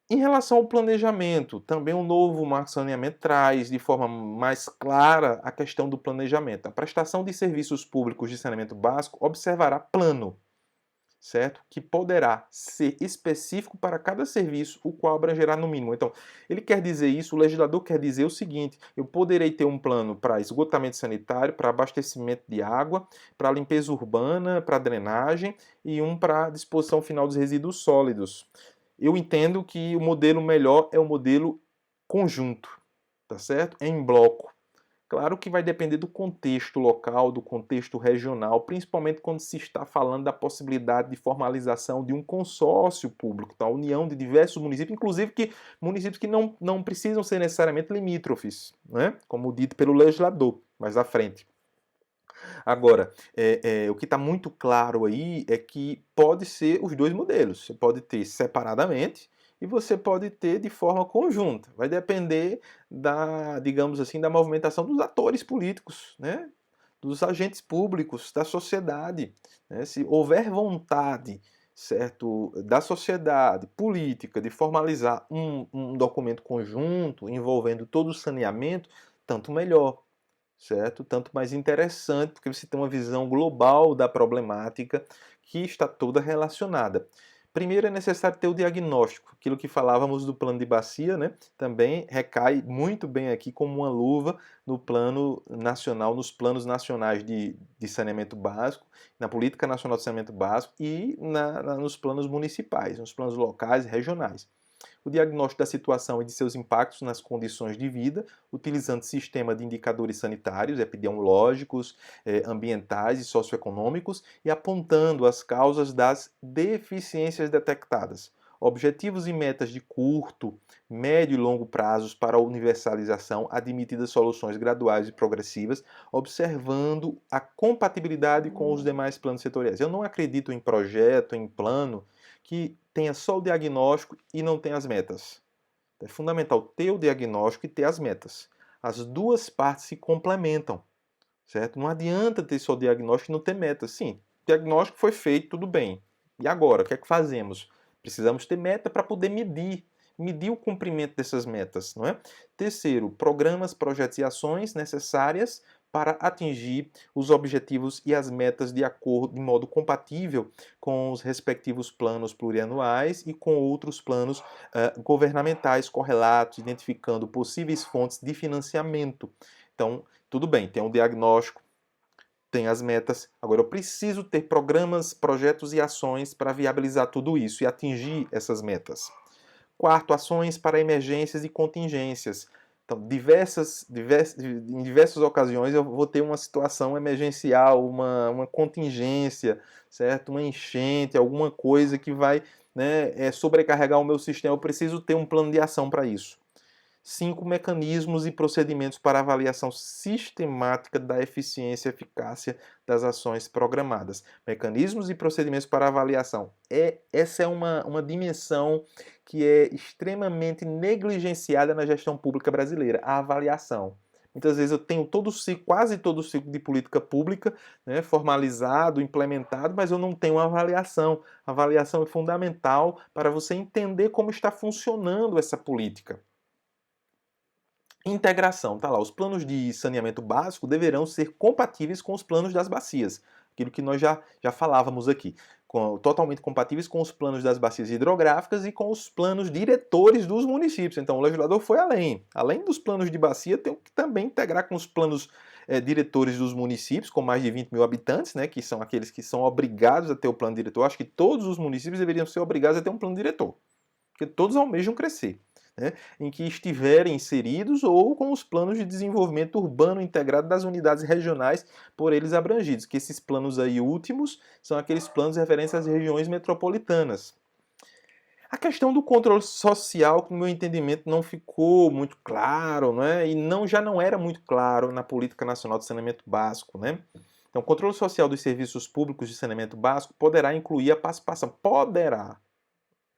Em relação ao planejamento, também o novo Marco de Saneamento traz de forma mais clara a questão do planejamento. A prestação de serviços públicos de saneamento básico observará plano, certo? Que poderá ser específico para cada serviço, o qual abrangerá no mínimo. Então, ele quer dizer isso, o legislador quer dizer o seguinte: eu poderei ter um plano para esgotamento sanitário, para abastecimento de água, para limpeza urbana, para drenagem e um para disposição final dos resíduos sólidos. Eu entendo que o modelo melhor é o modelo conjunto, tá certo? Em bloco. Claro que vai depender do contexto local, do contexto regional, principalmente quando se está falando da possibilidade de formalização de um consórcio público, da união de diversos municípios, inclusive municípios que não precisam ser necessariamente limítrofes, né? Como dito pelo legislador mais à frente. Agora, o que está muito claro aí é que pode ser os dois modelos. Você pode ter separadamente e você pode ter de forma conjunta. Vai depender digamos assim, da movimentação dos atores políticos, né? Dos agentes públicos, da sociedade. Né? Se houver vontade, certo, da sociedade política de formalizar um documento conjunto envolvendo todo o saneamento, tanto melhor, certo? Tanto mais interessante, porque você tem uma visão global da problemática que está toda relacionada. Primeiro é necessário ter o diagnóstico, aquilo que falávamos do plano de bacia, né? Também recai muito bem aqui como uma luva no plano nacional, nos planos nacionais de saneamento básico, na política nacional de saneamento básico e nos planos municipais, nos planos locais e regionais. o diagnóstico da situação e de seus impactos nas condições de vida, utilizando sistema de indicadores sanitários, epidemiológicos, ambientais e socioeconômicos, e apontando as causas das deficiências detectadas. Objetivos e metas de curto, médio e longo prazos para a universalização, admitidas soluções graduais e progressivas, observando a compatibilidade com os demais planos setoriais. Eu não acredito em projeto, em plano, que tenha só o diagnóstico e não tenha as metas. É fundamental ter o diagnóstico e ter as metas. As duas partes se complementam, certo? Não adianta ter só o diagnóstico e não ter metas. Sim, o diagnóstico foi feito, tudo bem. E agora, o que é que fazemos? Precisamos ter meta para poder medir o cumprimento dessas metas, não é? Terceiro, programas, projetos e ações necessárias para atingir os objetivos e as metas de acordo, de modo compatível com os respectivos planos plurianuais e com outros planos governamentais correlatos, identificando possíveis fontes de financiamento. Então, tudo bem, tem um diagnóstico, tem as metas, agora eu preciso ter programas, projetos e ações para viabilizar tudo isso e atingir essas metas. Quarto, ações para emergências e contingências. Então, em diversas ocasiões eu vou ter uma situação emergencial, uma contingência, certo? Uma enchente, alguma coisa que vai, né, sobrecarregar o meu sistema. Eu preciso ter um plano de ação para isso. 5 mecanismos e procedimentos para avaliação sistemática da eficiência e eficácia das ações programadas. Mecanismos e procedimentos para avaliação. Essa é uma dimensão que é extremamente negligenciada na gestão pública brasileira, a avaliação. Muitas vezes eu tenho quase todo o ciclo de política pública, né, formalizado, implementado, mas eu não tenho uma avaliação. A avaliação é fundamental para você entender como está funcionando essa política. Integração, tá lá. Os planos de saneamento básico deverão ser compatíveis com os planos das bacias, aquilo que nós já falávamos aqui, totalmente compatíveis com os planos das bacias hidrográficas e com os planos diretores dos municípios. Então o legislador foi além dos planos de bacia, tem que também integrar com os planos diretores dos municípios, com mais de 20 mil habitantes, né, que são aqueles que são obrigados a ter o plano diretor. Acho que todos os municípios deveriam ser obrigados a ter um plano diretor, porque todos almejam crescer. Né, em que estiverem inseridos ou com os planos de desenvolvimento urbano integrado das unidades regionais por eles abrangidos, que esses planos aí últimos são aqueles planos referentes às regiões metropolitanas. A questão do controle social, que no meu entendimento não ficou muito claro, né, e já não era muito claro na Política Nacional de Saneamento Básico, né? Então, o controle social dos serviços públicos de saneamento básico poderá incluir a participação. Poderá.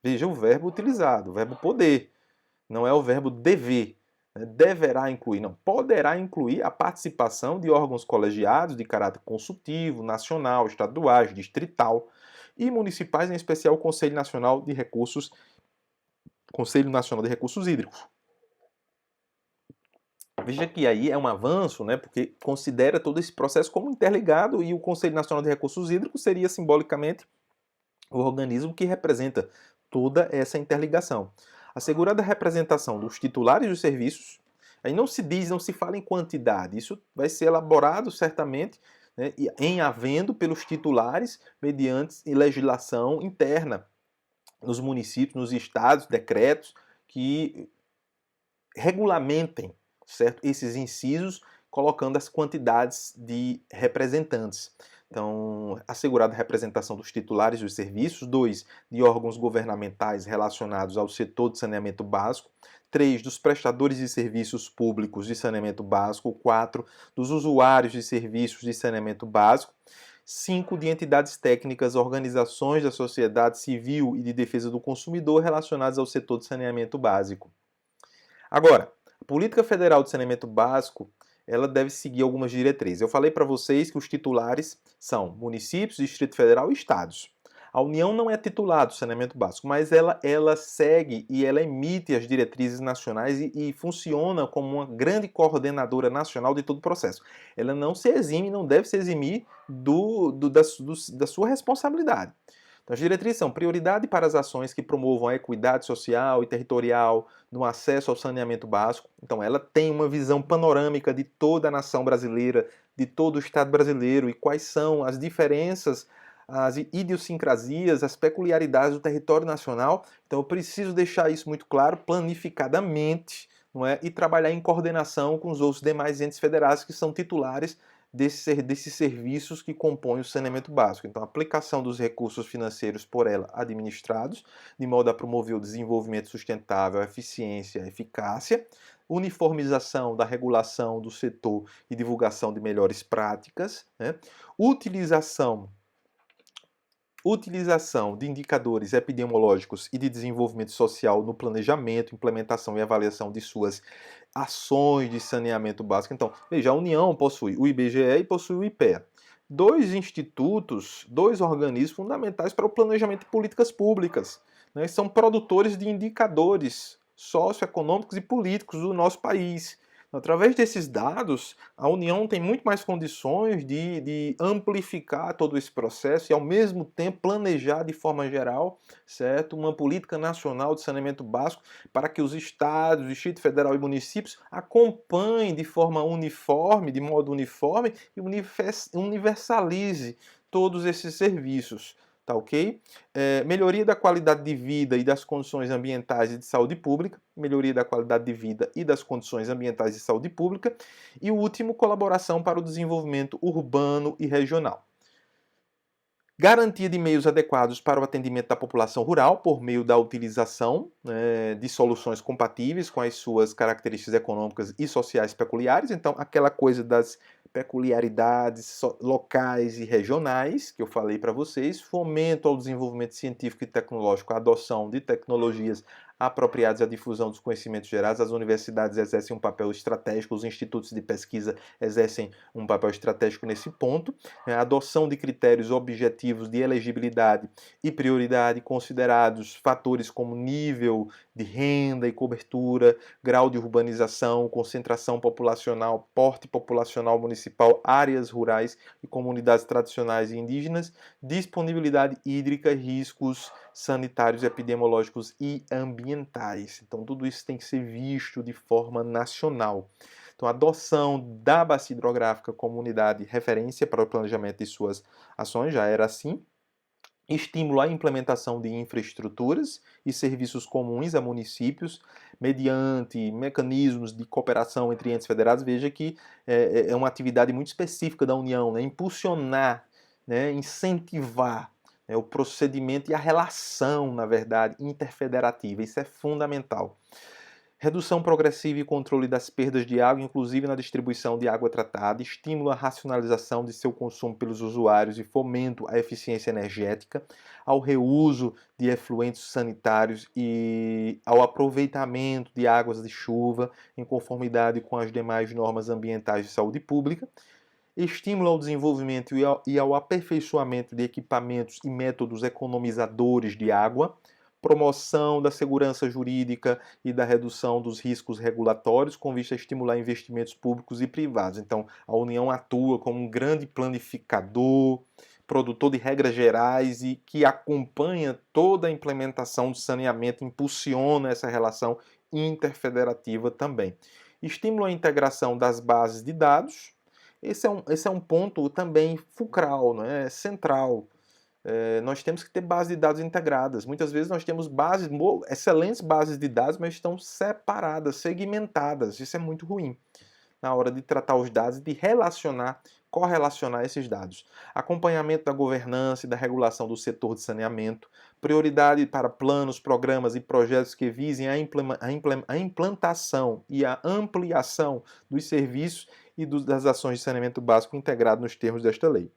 Veja o verbo utilizado, o verbo poder. Não é o verbo dever, né? Deverá incluir, não. Poderá incluir a participação de órgãos colegiados de caráter consultivo, nacional, estaduais, distrital e municipais, em especial o Conselho Nacional de Recursos Hídricos. Veja que aí é um avanço, né, porque considera todo esse processo como interligado e o Conselho Nacional de Recursos Hídricos seria simbolicamente o organismo que representa toda essa interligação. Assegurada a representação dos titulares dos serviços, aí não se fala em quantidade, isso vai ser elaborado certamente, né, em havendo pelos titulares mediante legislação interna nos municípios, nos estados, decretos que regulamentem, certo, esses incisos, colocando as quantidades de representantes. Então, assegurada a representação dos titulares dos serviços. 2, de órgãos governamentais relacionados ao setor de saneamento básico. 3, dos prestadores de serviços públicos de saneamento básico. 4, dos usuários de serviços de saneamento básico. 5, de entidades técnicas, organizações da sociedade civil e de defesa do consumidor relacionadas ao setor de saneamento básico. Agora, a Política Federal de Saneamento Básico, ela deve seguir algumas diretrizes. Eu falei para vocês que os titulares são municípios, Distrito Federal e estados. A União não é titular do saneamento básico, mas ela segue e ela emite as diretrizes nacionais e funciona como uma grande coordenadora nacional de todo o processo. Ela não se exime, não deve se eximir da sua responsabilidade. Então, as diretrizes são prioridade para as ações que promovam a equidade social e territorial no acesso ao saneamento básico. Então, ela tem uma visão panorâmica de toda a nação brasileira, de todo o Estado brasileiro e quais são as diferenças as idiosincrasias, as peculiaridades do território nacional. Então eu preciso deixar isso muito claro, planificadamente, não é? E trabalhar em coordenação com os outros demais entes federados que são titulares desses serviços que compõem o saneamento básico. Então, a aplicação dos recursos financeiros por ela administrados, de modo a promover o desenvolvimento sustentável, a eficiência, a eficácia, uniformização da regulação do setor e divulgação de melhores práticas, né? Utilização de indicadores epidemiológicos e de desenvolvimento social no planejamento, implementação e avaliação de suas ações de saneamento básico. Então, veja, a União possui o IBGE e possui o IPEA. Dois institutos, dois organismos fundamentais para o planejamento de políticas públicas, né? São produtores de indicadores socioeconômicos e políticos do nosso país. Através desses dados, a União tem muito mais condições de amplificar todo esse processo e, ao mesmo tempo, planejar de forma geral, certo, uma política nacional de saneamento básico para que os estados, o Distrito Federal e municípios acompanhem de forma uniforme, de modo uniforme e universalize todos esses serviços. Tá ok? Melhoria da qualidade de vida e das condições ambientais e de saúde pública, melhoria da qualidade de vida e das condições ambientais e saúde pública, e o último, colaboração para o desenvolvimento urbano e regional. Garantia de meios adequados para o atendimento da população rural por meio da utilização de soluções compatíveis com as suas características econômicas e sociais peculiares. Então, aquela coisa das peculiaridades locais e regionais que eu falei para vocês, fomento ao desenvolvimento científico e tecnológico, a adoção de tecnologias apropriadas à difusão dos conhecimentos gerados. As universidades exercem um papel estratégico, os institutos de pesquisa exercem um papel estratégico nesse ponto. A adoção de critérios objetivos de elegibilidade e prioridade, considerados fatores como nível de renda e cobertura, grau de urbanização, concentração populacional, porte populacional municipal, áreas rurais e comunidades tradicionais e indígenas, disponibilidade hídrica, riscos sanitários, epidemiológicos e ambientais. Então, tudo isso tem que ser visto de forma nacional. Então, a adoção da bacia hidrográfica como unidade de referência para o planejamento de suas ações já era assim. Estímulo à implementação de infraestruturas e serviços comuns a municípios, mediante mecanismos de cooperação entre entes federados. Veja que é uma atividade muito específica da União, né? Impulsionar, né? Incentivar o procedimento e a relação, na verdade, interfederativa. Isso é fundamental. Redução progressiva e controle das perdas de água, inclusive na distribuição de água tratada, estímulo à racionalização de seu consumo pelos usuários e fomento à eficiência energética, ao reuso de efluentes sanitários e ao aproveitamento de águas de chuva em conformidade com as demais normas ambientais de saúde pública, estímulo ao desenvolvimento e ao aperfeiçoamento de equipamentos e métodos economizadores de água, promoção da segurança jurídica e da redução dos riscos regulatórios, com vista a estimular investimentos públicos e privados. Então, a União atua como um grande planificador, produtor de regras gerais e que acompanha toda a implementação do saneamento, impulsiona essa relação interfederativa também. Estímulo à integração das bases de dados. Esse é um ponto também fulcral, né? Central. Nós temos que ter bases de dados integradas. Muitas vezes nós temos excelentes bases de dados, mas estão separadas, segmentadas. Isso é muito ruim na hora de tratar os dados e de correlacionar esses dados. Acompanhamento da governança e da regulação do setor de saneamento, prioridade para planos, programas e projetos que visem a implantação e a ampliação dos serviços e das ações de saneamento básico integrado nos termos desta lei.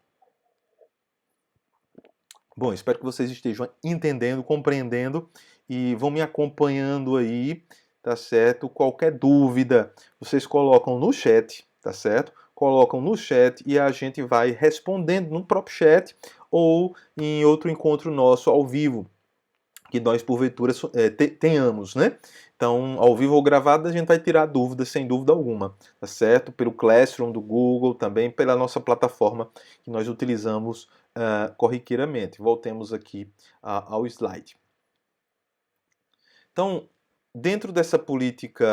Bom, espero que vocês estejam entendendo, compreendendo e vão me acompanhando aí, tá certo? Qualquer dúvida, vocês colocam no chat, tá certo? Colocam no chat e a gente vai respondendo no próprio chat ou em outro encontro nosso ao vivo, que nós porventura tenhamos, né? Então, ao vivo ou gravado, a gente vai tirar dúvidas sem dúvida alguma, tá certo? Pelo Classroom do Google, também pela nossa plataforma que nós utilizamos corriqueiramente. Voltemos aqui ao slide. Então, Dentro dessa política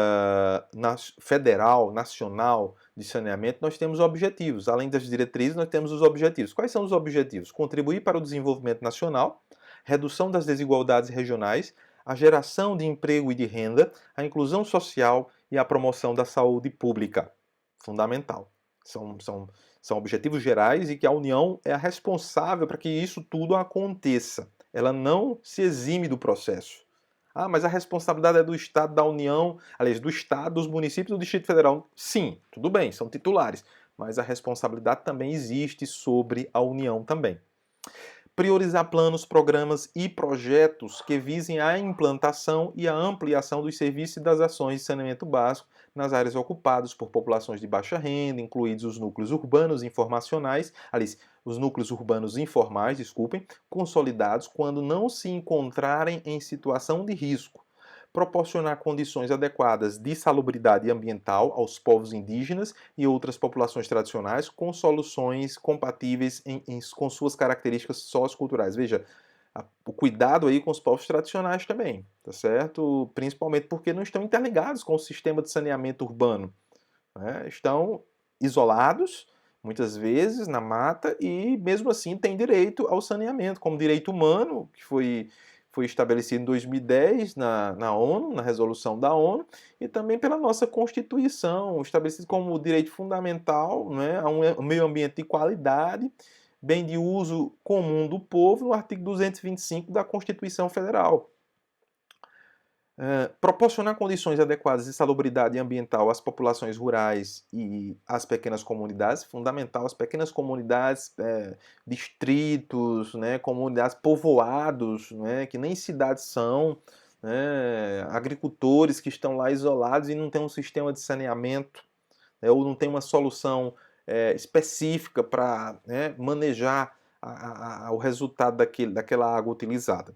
federal, nacional de saneamento, nós temos objetivos. Além das diretrizes, nós temos os objetivos. Quais são os objetivos? Contribuir para o desenvolvimento nacional, redução das desigualdades regionais, a geração de emprego e de renda, a inclusão social e a promoção da saúde pública. Fundamental. São objetivos gerais e que a União é a responsável para que isso tudo aconteça. Ela não se exime do processo. Ah, mas a responsabilidade é do Estado, da União, aliás, do Estado, dos municípios e do Distrito Federal. Sim, tudo bem, são titulares, mas a responsabilidade também existe sobre a União também. Priorizar planos, programas e projetos que visem a implantação e a ampliação dos serviços e das ações de saneamento básico nas áreas ocupadas por populações de baixa renda, incluídos os núcleos urbanos informacionais, aliás, os núcleos urbanos informais, desculpem, consolidados quando não se encontrarem em situação de risco. Proporcionar condições adequadas de salubridade ambiental aos povos indígenas e outras populações tradicionais com soluções compatíveis com suas características socioculturais. Veja, o cuidado aí com os povos tradicionais também, tá certo? Principalmente porque não estão interligados com o sistema de saneamento urbano, né? Estão isolados, muitas vezes, na mata e mesmo assim têm direito ao saneamento, como direito humano, que foi estabelecido em 2010 na ONU, na resolução da ONU, e também pela nossa Constituição, estabelecido como direito fundamental, né, a um meio ambiente de qualidade, bem de uso comum do povo, no artigo 225 da Constituição Federal. Proporcionar condições adequadas de salubridade ambiental às populações rurais e às pequenas comunidades, fundamental, as pequenas comunidades, distritos, né, comunidades, povoados, né, que nem cidades são, né, agricultores que estão lá isolados e não tem um sistema de saneamento, né, ou não tem uma solução específica para, né, manejar o resultado daquela água utilizada.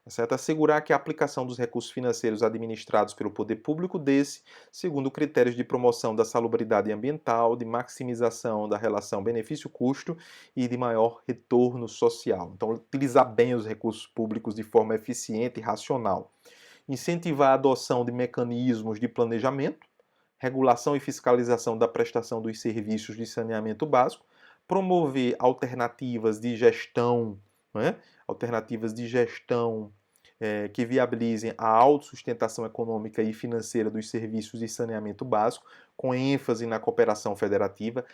Certo? Assegurar que a aplicação dos recursos financeiros administrados pelo poder público desse, segundo critérios de promoção da salubridade ambiental, de maximização da relação benefício-custo e de maior retorno social. Então, utilizar bem os recursos públicos de forma eficiente e racional. Incentivar a adoção de mecanismos de planejamento, regulação e fiscalização da prestação dos serviços de saneamento básico, promover alternativas de gestão, né? Alternativas de gestão que viabilizem a autossustentação econômica e financeira dos serviços de saneamento básico, com ênfase na cooperação federativa.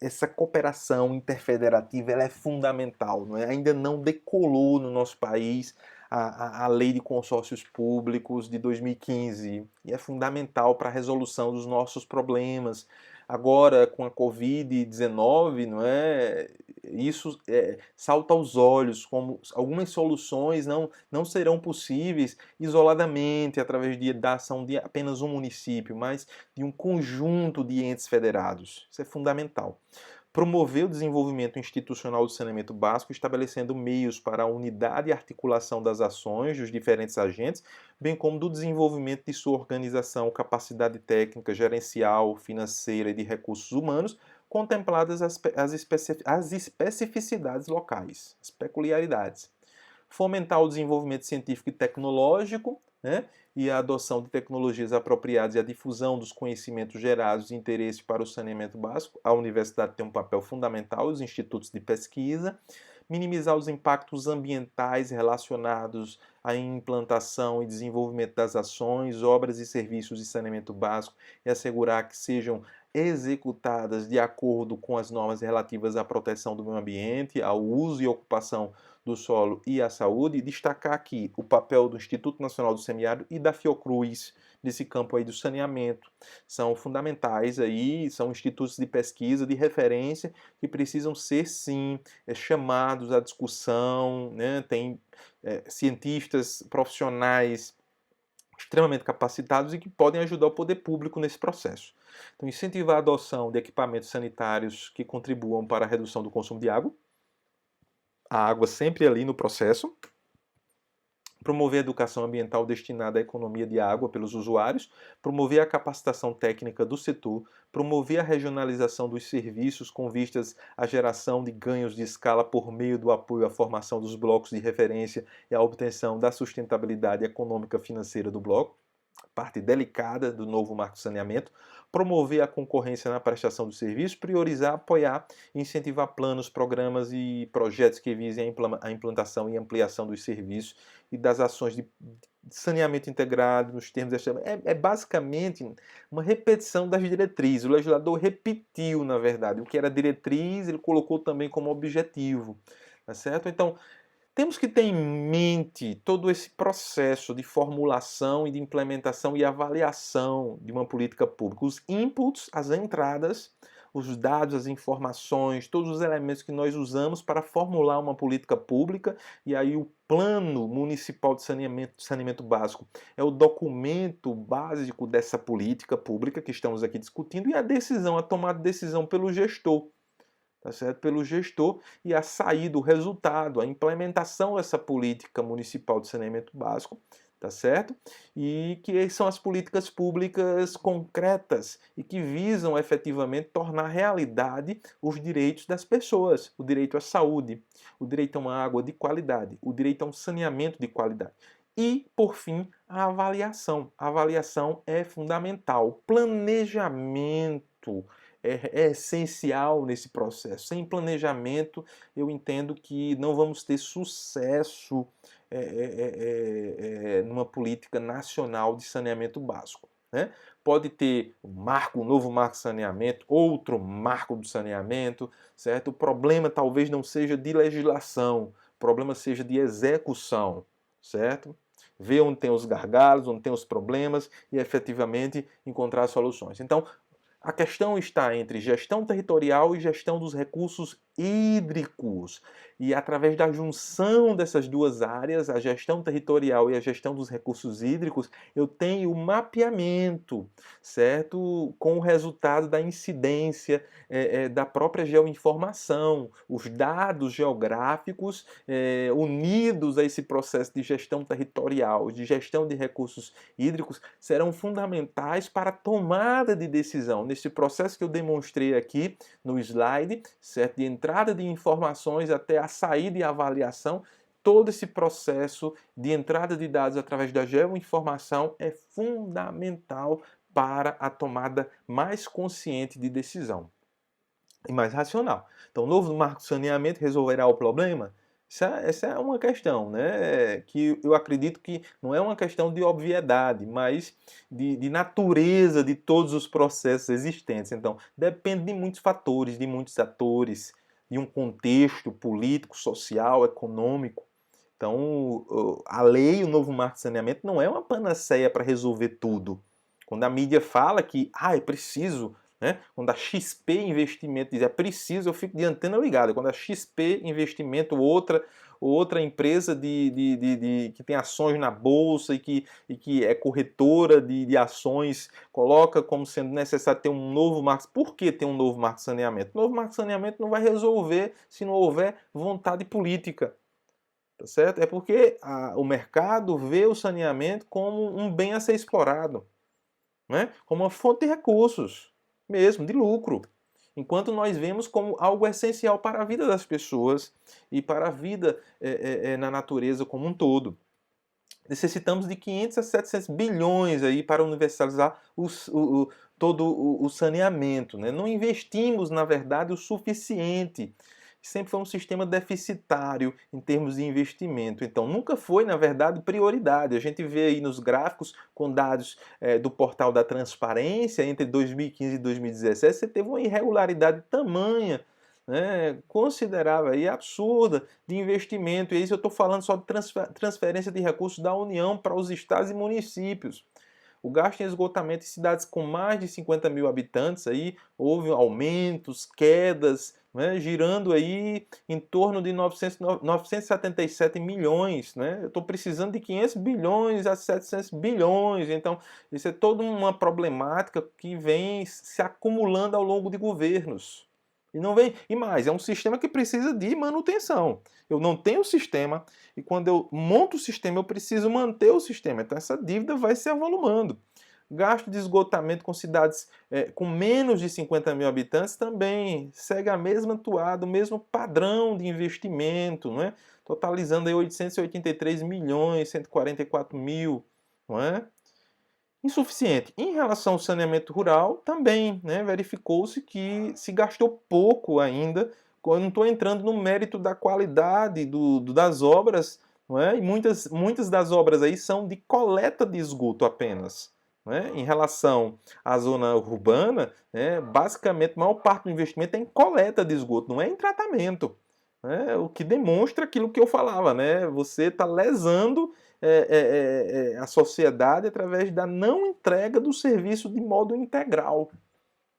Essa cooperação interfederativa ela é fundamental, não é? Ainda não decolou no nosso país a Lei de Consórcios Públicos de 2015 e é fundamental para a resolução dos nossos problemas. Agora, com a Covid-19, não é? Isso salta aos olhos, como algumas soluções não serão possíveis isoladamente, através da ação de apenas um município, mas de um conjunto de entes federados. Isso é fundamental. Promover o desenvolvimento institucional do saneamento básico, estabelecendo meios para a unidade e articulação das ações dos diferentes agentes, bem como do desenvolvimento de sua organização, capacidade técnica, gerencial, financeira e de recursos humanos, contempladas as especificidades locais, as peculiaridades. Fomentar o desenvolvimento científico e tecnológico, né, e a adoção de tecnologias apropriadas e a difusão dos conhecimentos gerados de interesse para o saneamento básico. A universidade tem um papel fundamental, os institutos de pesquisa. Minimizar os impactos ambientais relacionados à implantação e desenvolvimento das ações, obras e serviços de saneamento básico e assegurar que sejam executadas de acordo com as normas relativas à proteção do meio ambiente, ao uso e ocupação do solo e à saúde, e destacar aqui o papel do Instituto Nacional do Semiárido e da Fiocruz nesse campo aí do saneamento. São fundamentais aí, são institutos de pesquisa, de referência, que precisam ser, sim, chamados à discussão, né? Tem cientistas profissionais extremamente capacitados e que podem ajudar o poder público nesse processo. Então, incentivar a adoção de equipamentos sanitários que contribuam para a redução do consumo de água, a água sempre ali no processo. promover a educação ambiental destinada à economia de água pelos usuários, promover a capacitação técnica do setor, promover a regionalização dos serviços com vistas à geração de ganhos de escala por meio do apoio à formação dos blocos de referência e à obtenção da sustentabilidade econômica financeira do bloco, parte delicada do novo marco de saneamento, promover a concorrência na prestação do serviço, priorizar, apoiar e incentivar planos, programas e projetos que visem a implantação e ampliação dos serviços e das ações de saneamento integrado nos termos desta... É basicamente uma repetição das diretrizes. O legislador repetiu, na verdade, o que era diretriz, ele colocou também como objetivo, tá certo? Então, temos que ter em mente todo esse processo de formulação e de implementação e avaliação de uma política pública. Os inputs, as entradas, os dados, as informações, todos os elementos que nós usamos para formular uma política pública, e aí o Plano Municipal de Saneamento Básico é o documento básico dessa política pública que estamos aqui discutindo, e a decisão, a tomada de decisão pelo gestor. Tá certo? Pelo gestor, e a saída, o resultado, a implementação dessa política municipal de saneamento básico, tá certo? E que são as políticas públicas concretas e que visam efetivamente tornar realidade os direitos das pessoas, o direito à saúde, o direito a uma água de qualidade, o direito a um saneamento de qualidade. E, por fim, a avaliação. A avaliação é fundamental. Planejamento é essencial nesse processo. Sem planejamento, eu entendo que não vamos ter sucesso numa política nacional de saneamento básico, né? Pode ter um novo marco de saneamento, outro marco do saneamento, certo? O problema talvez não seja de legislação, o problema seja de execução, certo? Ver onde tem os gargalos, onde tem os problemas e efetivamente encontrar soluções. Então, a questão está entre gestão territorial e gestão dos recursos hídricos. E através da junção dessas duas áreas, a gestão territorial e a gestão dos recursos hídricos, eu tenho o mapeamento, certo? Com o resultado da incidência da própria geoinformação, os dados geográficos unidos a esse processo de gestão territorial, de gestão de recursos hídricos, serão fundamentais para a tomada de decisão. Nesse processo que eu demonstrei aqui no slide, certo? De entrada de informações até a saída e avaliação, todo esse processo de entrada de dados através da geoinformação é fundamental para a tomada mais consciente de decisão e mais racional. Então, o novo marco de saneamento resolverá o problema? Essa é uma questão, né, que eu acredito que não é uma questão de obviedade, mas de natureza de todos os processos existentes. Então, depende de muitos fatores, de muitos atores, de um contexto político, social, econômico. Então, a lei, o novo marco de saneamento, não é uma panaceia para resolver tudo. Quando a mídia fala que é preciso, né? Quando a XP Investimento diz é preciso, eu fico de antena ligada. Quando a XP Investimento, outra empresa que tem ações na bolsa e que é corretora de ações, coloca como sendo necessário ter um novo marco. Por que ter um novo marco de saneamento? O novo marco de saneamento não vai resolver se não houver vontade política. Tá certo? É porque o mercado vê o saneamento como um bem a ser explorado, né? Como uma fonte de recursos, mesmo, de lucro. Enquanto nós vemos como algo essencial para a vida das pessoas e para a vida na natureza como um todo. Necessitamos de 500 a 700 bilhões aí para universalizar todo o saneamento, né? Não investimos, na verdade, o suficiente. Sempre foi um sistema deficitário em termos de investimento. Então, nunca foi, na verdade, prioridade. A gente vê aí nos gráficos, com dados do portal da transparência, entre 2015 e 2017, você teve uma irregularidade tamanha, né, considerável e absurda de investimento. E isso eu estou falando só de transferência de recursos da União para os estados e municípios. O gasto em esgotamento em cidades com mais de 50 mil habitantes, aí, houve aumentos, quedas, né, girando aí em torno de 977 milhões. Né? Eu estou precisando de 500 bilhões a 700 bilhões. Então, isso é toda uma problemática que vem se acumulando ao longo de governos. E não vem, e mais, é um sistema que precisa de manutenção. Eu não tenho o sistema e quando eu monto o sistema eu preciso manter o sistema. Então essa dívida vai se avolumando. Gasto de esgotamento com cidades com menos de 50 mil habitantes também segue a mesma toada, o mesmo padrão de investimento, não é? Totalizando aí 883 milhões, 144 mil, não é? Insuficiente. Em relação ao saneamento rural, também, né, verificou-se que se gastou pouco ainda. Eu não estou entrando no mérito da qualidade das obras, não é? E muitas das obras aí são de coleta de esgoto apenas. Né? Em relação à zona urbana, né, basicamente a maior parte do investimento é em coleta de esgoto, não é em tratamento. Né? O que demonstra aquilo que eu falava, né? Você está lesando a sociedade através da não entrega do serviço de modo integral.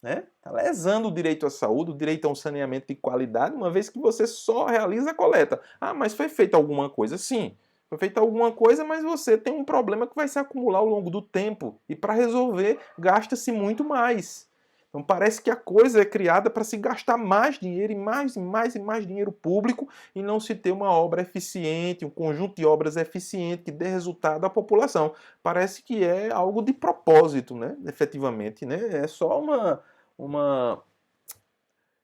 Né? Está lesando o direito à saúde, o direito a um saneamento de qualidade, uma vez que você só realiza a coleta. Ah, mas foi feita alguma coisa? Sim, foi feita alguma coisa, mas você tem um problema que vai se acumular ao longo do tempo. E para resolver, gasta-se muito mais. Então parece que a coisa é criada para se gastar mais dinheiro e mais dinheiro público e não se ter uma obra eficiente, um conjunto de obras eficiente que dê resultado à população. Parece que é algo de propósito, né? Efetivamente, né? É só uma,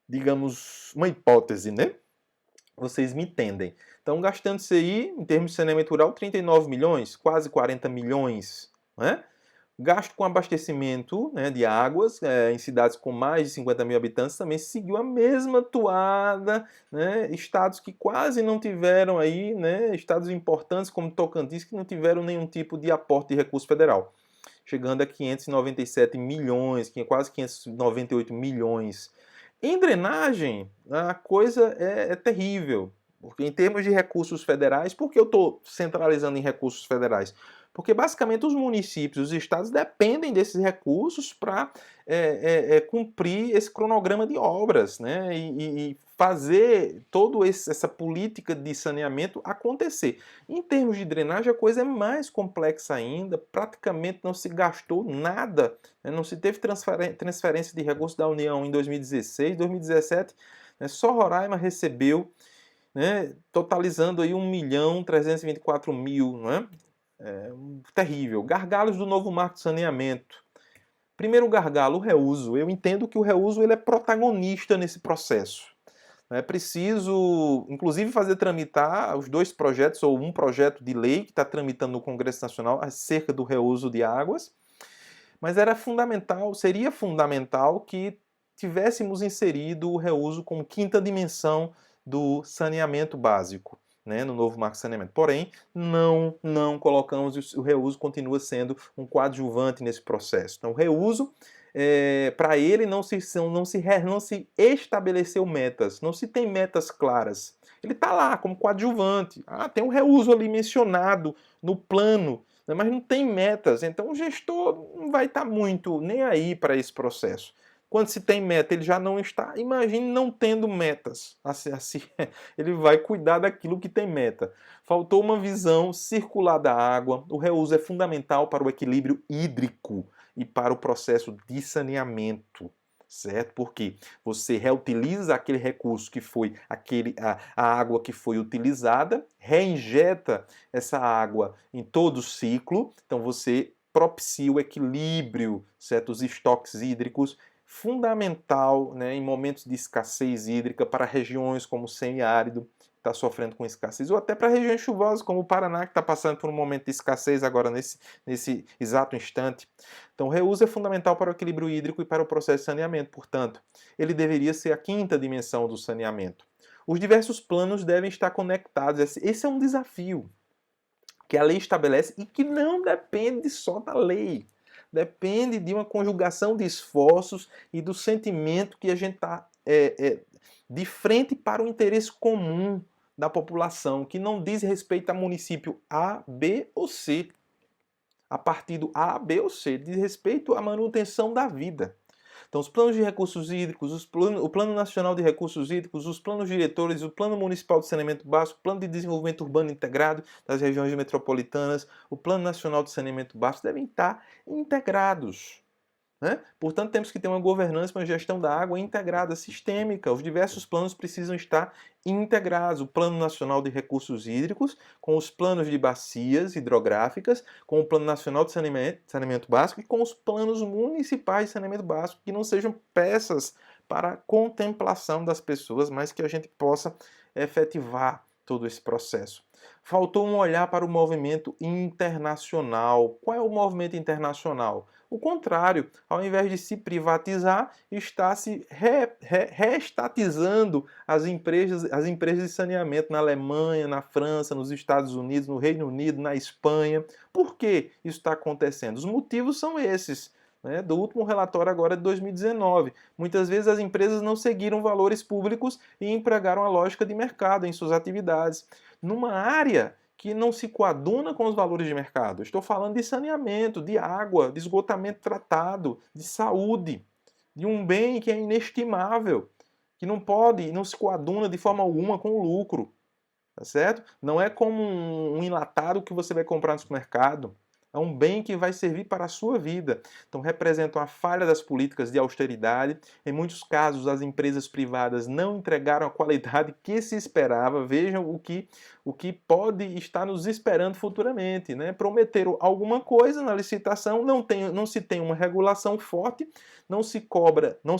digamos, uma hipótese, né? Vocês me entendem. Então, gastando-se aí, em termos de saneamento rural, 39 milhões, quase 40 milhões, né? Gasto com abastecimento, né, de águas em cidades com mais de 50 mil habitantes também seguiu a mesma toada, né? Estados que quase não tiveram aí, né, estados importantes como Tocantins que não tiveram nenhum tipo de aporte de recurso federal, chegando a 597 milhões, quase 598 milhões. Em drenagem, a coisa é terrível, porque em termos de recursos federais, por que eu estou centralizando em recursos federais? Porque basicamente os municípios, os estados dependem desses recursos para cumprir esse cronograma de obras, né? E fazer toda essa política de saneamento acontecer. Em termos de drenagem, a coisa é mais complexa ainda, praticamente não se gastou nada, né? Não se teve transferência de recursos da União em 2016, 2017, né? Só Roraima recebeu, né? Totalizando aí 1.324.000, não é? Terrível. Gargalos do novo marco de saneamento. Primeiro gargalo, o reuso. Eu entendo que o reuso ele é protagonista nesse processo. É preciso, inclusive, fazer tramitar os dois projetos, ou um projeto de lei que está tramitando no Congresso Nacional acerca do reuso de águas, mas era fundamental, seria fundamental que tivéssemos inserido o reuso como quinta dimensão do saneamento básico, né, no novo marco de saneamento. Porém, não colocamos, o reuso continua sendo um coadjuvante nesse processo. Então, o reuso, para ele, não se estabeleceu metas, não se tem metas claras. Ele está lá como coadjuvante. Ah, tem um reuso ali mencionado no plano, né, mas não tem metas. Então, o gestor não vai estar muito nem aí para esse processo. Quando se tem meta, ele já não está. Imagine não tendo metas. Assim, ele vai cuidar daquilo que tem meta. Faltou uma visão circular da água. O reuso é fundamental para o equilíbrio hídrico e para o processo de saneamento. Certo? Porque você reutiliza aquele recurso que foi a água que foi utilizada, reinjeta essa água em todo o ciclo. Então você propicia o equilíbrio, certo? Os estoques hídricos, fundamental, né, em momentos de escassez hídrica para regiões como o semiárido, que está sofrendo com escassez, ou até para regiões chuvosas como o Paraná, que está passando por um momento de escassez agora nesse exato instante. Então, o reuso é fundamental para o equilíbrio hídrico e para o processo de saneamento, portanto, ele deveria ser a quinta dimensão do saneamento. Os diversos planos devem estar conectados, esse é um desafio que a lei estabelece e que não depende só da lei. Depende de uma conjugação de esforços e do sentimento que a gente está de frente para o interesse comum da população, que não diz respeito a município A, B ou C, a partido A, B ou C, diz respeito à manutenção da vida. Então, os planos de recursos hídricos, o Plano Nacional de Recursos Hídricos, os planos diretores, o Plano Municipal de Saneamento Básico, o Plano de Desenvolvimento Urbano Integrado das regiões metropolitanas, o Plano Nacional de Saneamento Básico devem estar integrados. né? Portanto, temos que ter uma governança, uma gestão da água integrada, sistêmica. Os diversos planos precisam estar integrados. O Plano Nacional de Recursos Hídricos, com os planos de bacias hidrográficas, com o Plano Nacional de Saneamento Básico e com os planos municipais de saneamento básico, que não sejam peças para a contemplação das pessoas, mas que a gente possa efetivar todo esse processo. Faltou um olhar para o movimento internacional. Qual é o movimento internacional? O contrário, ao invés de se privatizar, está se reestatizando as empresas de saneamento na Alemanha, na França, nos Estados Unidos, no Reino Unido, na Espanha. Por que isso está acontecendo? Os motivos são esses. Do último relatório agora de 2019. Muitas vezes as empresas não seguiram valores públicos e empregaram a lógica de mercado em suas atividades. Numa área que não se coaduna com os valores de mercado. Estou falando de saneamento, de água, de esgotamento tratado, de saúde, de um bem que é inestimável, que não pode, não se coaduna de forma alguma com o lucro, tá certo? Não é como um enlatado que você vai comprar no supermercado. É um bem que vai servir para a sua vida. Então, representam a falha das políticas de austeridade. Em muitos casos, as empresas privadas não entregaram a qualidade que se esperava. Vejam o que pode estar nos esperando futuramente. Prometeram alguma coisa na licitação, não se tem uma regulação forte, não se cobre, não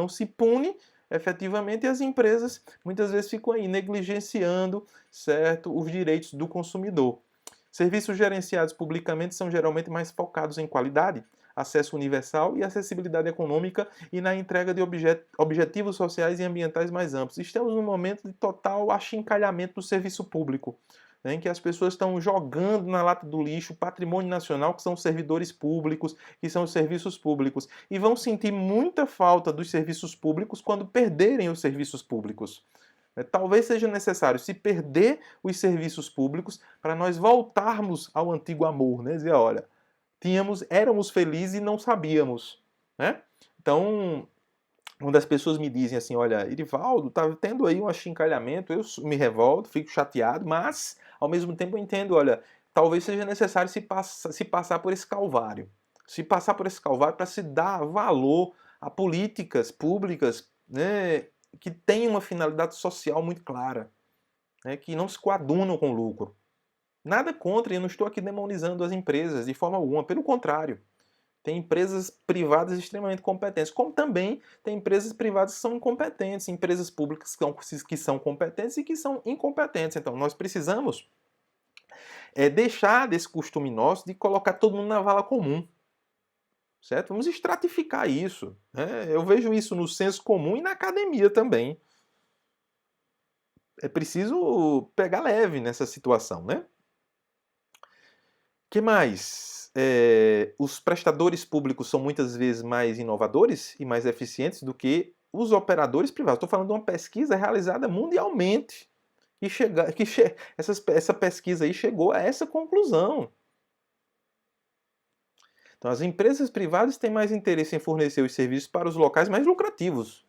se pune efetivamente, as empresas muitas vezes ficam aí negligenciando, certo, os direitos do consumidor. Serviços gerenciados publicamente são geralmente mais focados em qualidade, acesso universal e acessibilidade econômica e na entrega de objetivos sociais e ambientais mais amplos. Estamos num momento de total achincalhamento do serviço público, em que as pessoas estão jogando na lata do lixo o patrimônio nacional, que são os servidores públicos, que são os serviços públicos, e vão sentir muita falta dos serviços públicos quando perderem os serviços públicos. Talvez seja necessário se perder os serviços públicos para nós voltarmos ao antigo amor, Dizer, olha, éramos felizes e não sabíamos, Então, quando as pessoas me dizem assim, olha, Irivaldo, está tendo aí um achincalhamento, eu me revolto, fico chateado, mas, ao mesmo tempo, eu entendo, olha, talvez seja necessário se passar por esse calvário. Se passar por esse calvário para se dar valor a políticas públicas, que têm uma finalidade social muito clara, que não se coadunam com lucro. Nada contra, e eu não estou aqui demonizando as empresas de forma alguma, pelo contrário. Tem empresas privadas extremamente competentes, como também tem empresas privadas que são incompetentes, empresas públicas que são competentes e que são incompetentes. Então, nós precisamos deixar desse costume nosso de colocar todo mundo na vala comum. Certo? Vamos estratificar isso. Eu vejo isso no senso comum e na academia também. É preciso pegar leve nessa situação, Que mais? Os prestadores públicos são muitas vezes mais inovadores e mais eficientes do que os operadores privados. Estou falando de uma pesquisa realizada mundialmente. Essa pesquisa aí chegou a essa conclusão. Então, as empresas privadas têm mais interesse em fornecer os serviços para os locais mais lucrativos.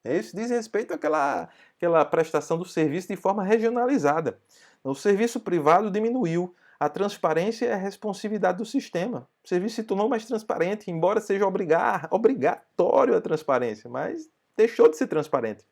Isso diz respeito àquela prestação do serviço de forma regionalizada. O serviço privado diminuiu. A transparência e a responsividade do sistema. O serviço se tornou mais transparente, embora seja obrigatório a transparência, mas deixou de ser transparente.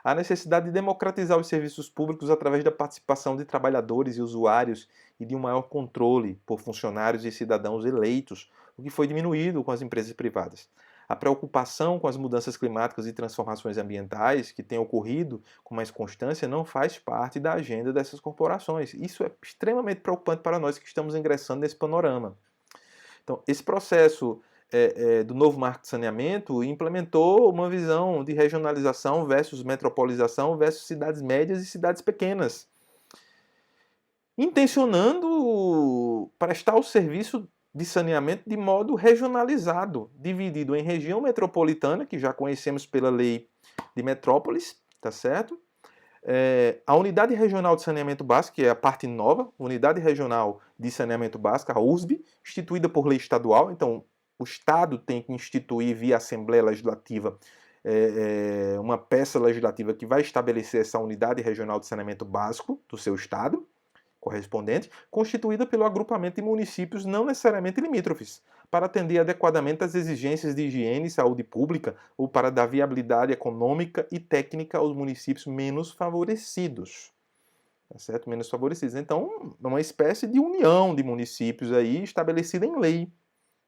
A necessidade de democratizar os serviços públicos através da participação de trabalhadores e usuários e de um maior controle por funcionários e cidadãos eleitos, o que foi diminuído com as empresas privadas. A preocupação com as mudanças climáticas e transformações ambientais que têm ocorrido com mais constância não faz parte da agenda dessas corporações. Isso é extremamente preocupante para nós que estamos ingressando nesse panorama. Então, esse processo do novo marco de saneamento implementou uma visão de regionalização versus metropolização versus cidades médias e cidades pequenas, intencionando prestar o serviço de saneamento de modo regionalizado, dividido em região metropolitana, que já conhecemos pela lei de metrópoles, tá certo? A Unidade Regional de Saneamento Básico, que é a parte nova, Unidade Regional de Saneamento Básico, a USB, instituída por lei estadual. Então, o Estado tem que instituir via Assembleia Legislativa uma peça legislativa que vai estabelecer essa Unidade Regional de Saneamento Básico do seu Estado, correspondente, constituída pelo agrupamento de municípios não necessariamente limítrofes, para atender adequadamente às exigências de higiene e saúde pública ou para dar viabilidade econômica e técnica aos municípios menos favorecidos. Tá certo? Menos favorecidos. Então, é uma espécie de união de municípios aí estabelecida em lei,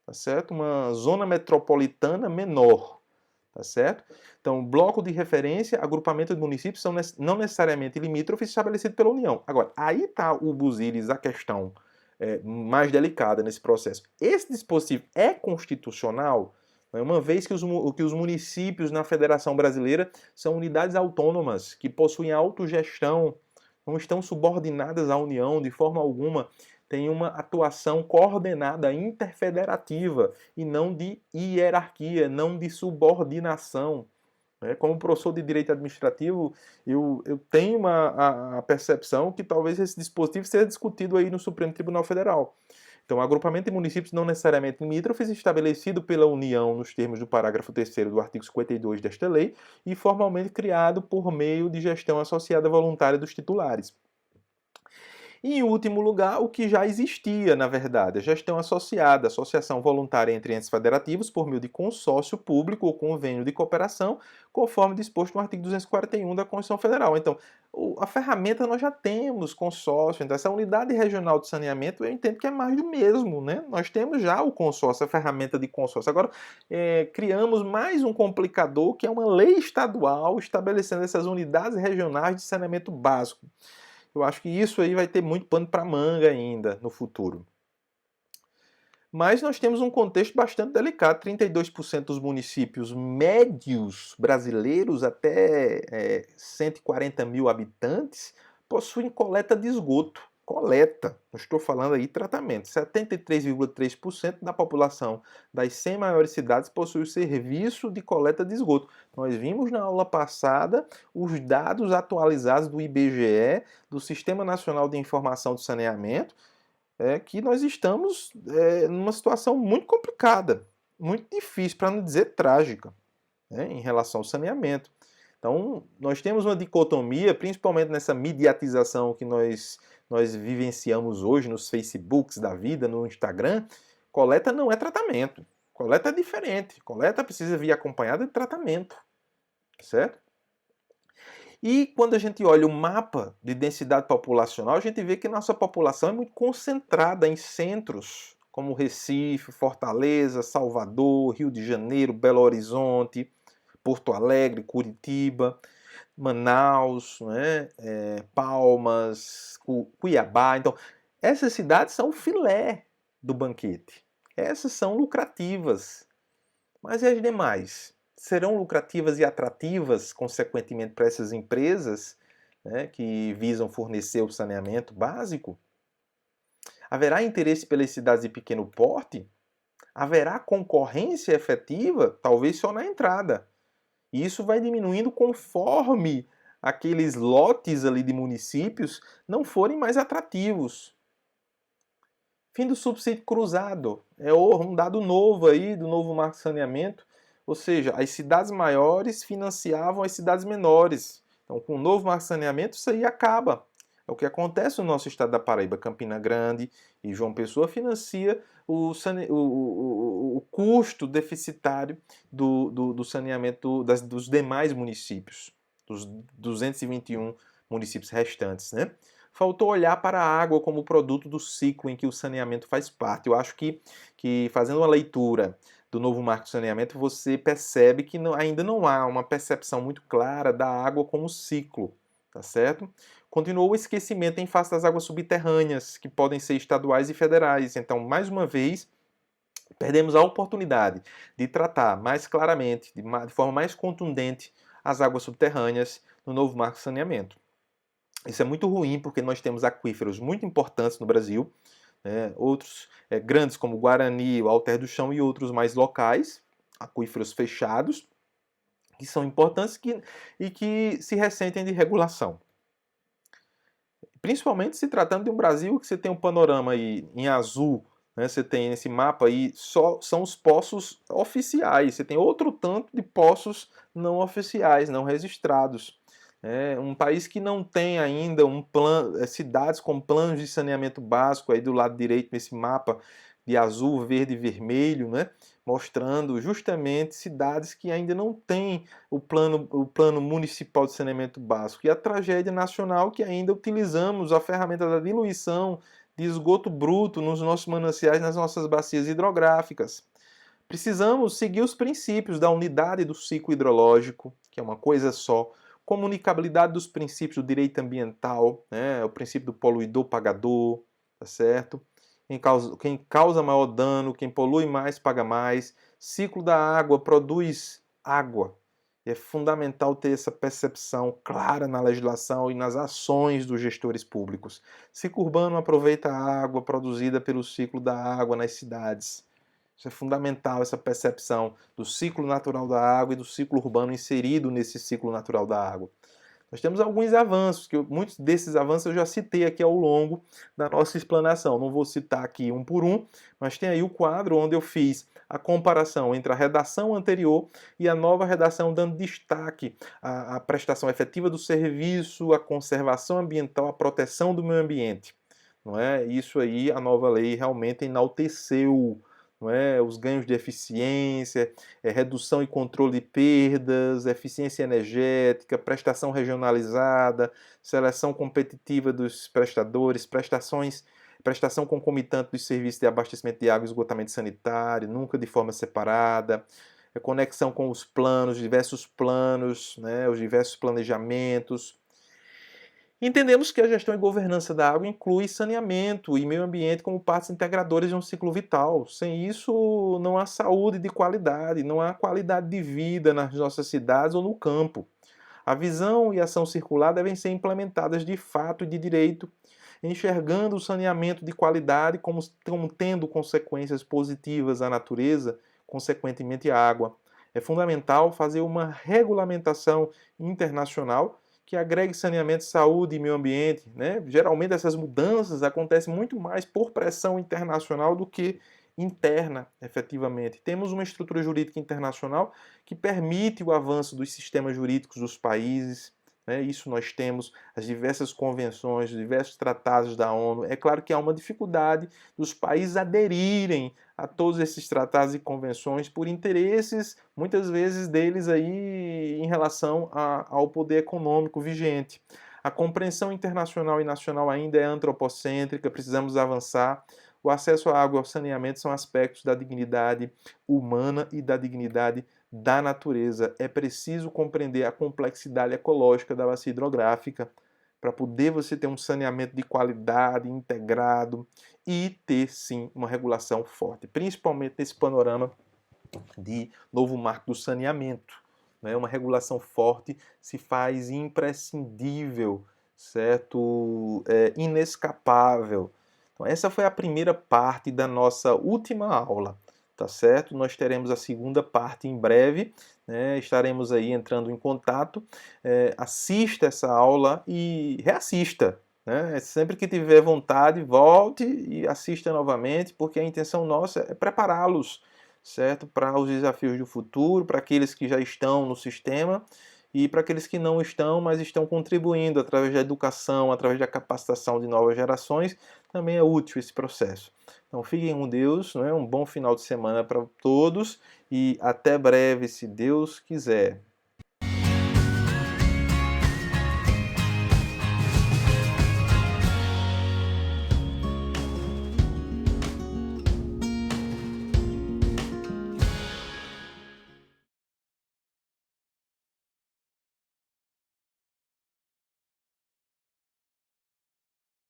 tá certo? Uma zona metropolitana menor, tá certo? Então, bloco de referência, agrupamento de municípios são não necessariamente limítrofes estabelecido pela União. Agora, aí está o Busilis, a questão mais delicada nesse processo. Esse dispositivo é constitucional, né, uma vez que os municípios na Federação Brasileira são unidades autônomas que possuem autogestão, não estão subordinadas à União de forma alguma, tem uma atuação coordenada interfederativa e não de hierarquia, não de subordinação. Como professor de direito administrativo, eu tenho a percepção que talvez esse dispositivo seja discutido aí no Supremo Tribunal Federal. Então, agrupamento de municípios não necessariamente limítrofes, estabelecido pela União nos termos do parágrafo 3º do artigo 52 desta lei e formalmente criado por meio de gestão associada voluntária dos titulares. E, em último lugar, o que já existia, na verdade, a gestão associada, associação voluntária entre entes federativos por meio de consórcio público ou convênio de cooperação, conforme disposto no artigo 241 da Constituição Federal. Então, a ferramenta nós já temos, consórcio, então essa unidade regional de saneamento eu entendo que é mais do mesmo, né? Nós temos já o consórcio, a ferramenta de consórcio. Agora, criamos mais um complicador que é uma lei estadual estabelecendo essas unidades regionais de saneamento básico. Eu acho que isso aí vai ter muito pano para manga ainda no futuro. Mas nós temos um contexto bastante delicado. 32% dos municípios médios brasileiros, até 140 mil habitantes, possuem coleta de esgoto. Coleta, não estou falando aí tratamento. 73,3% da população das 100 maiores cidades possui o serviço de coleta de esgoto. Nós vimos na aula passada os dados atualizados do IBGE, do Sistema Nacional de Informação do Saneamento, que nós estamos numa situação muito complicada, muito difícil, para não dizer trágica, em relação ao saneamento. Então, nós temos uma dicotomia, principalmente nessa mediatização que nós vivenciamos hoje nos Facebooks da vida, no Instagram. Coleta não é tratamento. Coleta é diferente. Coleta precisa vir acompanhada de tratamento, certo? E quando a gente olha o mapa de densidade populacional, a gente vê que nossa população é muito concentrada em centros como Recife, Fortaleza, Salvador, Rio de Janeiro, Belo Horizonte, Porto Alegre, Curitiba, Manaus, né? Palmas, Cuiabá. Então, essas cidades são o filé do banquete. Essas são lucrativas. Mas e as demais? Serão lucrativas e atrativas, consequentemente, para essas empresas, né, que visam fornecer o saneamento básico? Haverá interesse pelas cidades de pequeno porte? Haverá concorrência efetiva? Talvez só na entrada. E isso vai diminuindo conforme aqueles lotes ali de municípios não forem mais atrativos. Fim do subsídio cruzado. É um dado novo aí do novo Marco de Saneamento. Ou seja, as cidades maiores financiavam as cidades menores. Então, com o novo Marco de Saneamento, isso aí acaba. É o que acontece no nosso estado da Paraíba. Campina Grande e João Pessoa financia o custo deficitário do saneamento dos demais municípios, dos 221 municípios restantes, né? Faltou olhar para a água como produto do ciclo em que o saneamento faz parte. Eu acho que fazendo uma leitura do novo Marco de Saneamento, você percebe que ainda não há uma percepção muito clara da água como ciclo, tá certo? Continuou o esquecimento em face das águas subterrâneas, que podem ser estaduais e federais. Então, mais uma vez, perdemos a oportunidade de tratar mais claramente, de forma mais contundente, as águas subterrâneas no novo Marco de Saneamento. Isso é muito ruim porque nós temos aquíferos muito importantes no Brasil, outros grandes como o Guarani, o Alter do Chão e outros mais locais, aquíferos fechados, que são importantes e que se ressentem de regulação. Principalmente se tratando de um Brasil que você tem um panorama aí em azul, né? Você tem nesse mapa aí, só são os poços oficiais, você tem outro tanto de poços não oficiais, não registrados. Um país que não tem ainda um plano, cidades com planos de saneamento básico, aí do lado direito nesse mapa de azul, verde e vermelho, né? Mostrando justamente cidades que ainda não têm o plano municipal de saneamento básico. E a tragédia nacional que ainda utilizamos a ferramenta da diluição de esgoto bruto nos nossos mananciais, nas nossas bacias hidrográficas. Precisamos seguir os princípios da unidade do ciclo hidrológico, que é uma coisa só, comunicabilidade dos princípios do direito ambiental, né, o princípio do poluidor-pagador, tá certo? Quem causa maior dano, quem polui mais, paga mais. Ciclo da água produz água. E é fundamental ter essa percepção clara na legislação e nas ações dos gestores públicos. Ciclo urbano aproveita a água produzida pelo ciclo da água nas cidades. Isso é fundamental, essa percepção do ciclo natural da água e do ciclo urbano inserido nesse ciclo natural da água. Nós temos alguns avanços, muitos desses avanços eu já citei aqui ao longo da nossa explanação. Não vou citar aqui um por um, mas tem aí o quadro onde eu fiz a comparação entre a redação anterior e a nova redação, dando destaque à prestação efetiva do serviço, à conservação ambiental, à proteção do meio ambiente. Não é? Isso aí a nova lei realmente enalteceu, não é? Os ganhos de eficiência, redução e controle de perdas, eficiência energética, prestação regionalizada, seleção competitiva dos prestadores, prestação concomitante dos serviços de abastecimento de água e esgotamento sanitário, nunca de forma separada, conexão com os planos, diversos planos, né, os diversos planejamentos. Entendemos que a gestão e governança da água inclui saneamento e meio ambiente como partes integradoras de um ciclo vital. Sem isso, não há saúde de qualidade, não há qualidade de vida nas nossas cidades ou no campo. A visão e a ação circular devem ser implementadas de fato e de direito, enxergando o saneamento de qualidade como tendo consequências positivas à natureza, consequentemente à água. É fundamental fazer uma regulamentação internacional que agregue saneamento, saúde e meio ambiente, né? Geralmente essas mudanças acontecem muito mais por pressão internacional do que interna, efetivamente. Temos uma estrutura jurídica internacional que permite o avanço dos sistemas jurídicos dos países, né? Isso nós temos, as diversas convenções, os diversos tratados da ONU. É claro que há uma dificuldade dos países aderirem a todos esses tratados e convenções por interesses, muitas vezes deles aí em relação ao poder econômico vigente. A compreensão internacional e nacional ainda é antropocêntrica, precisamos avançar. O acesso à água e ao saneamento são aspectos da dignidade humana e da dignidade da natureza. É preciso compreender a complexidade ecológica da bacia hidrográfica para poder você ter um saneamento de qualidade, integrado e ter, sim, uma regulação forte, principalmente nesse panorama de novo marco do saneamento. Né? Uma regulação forte se faz imprescindível, certo? Inescapável. Então, essa foi a primeira parte da nossa última aula, tá certo? Nós teremos a segunda parte em breve, né? Estaremos aí entrando em contato. Assista essa aula e reassista, né? Sempre que tiver vontade, volte e assista novamente, porque a intenção nossa é prepará-los, certo? Para os desafios do futuro, para aqueles que já estão no sistema e para aqueles que não estão, mas estão contribuindo através da educação, através da capacitação de novas gerações, também é útil esse processo. Então fiquem com Deus, não é? Um bom final de semana para todos e até breve, se Deus quiser.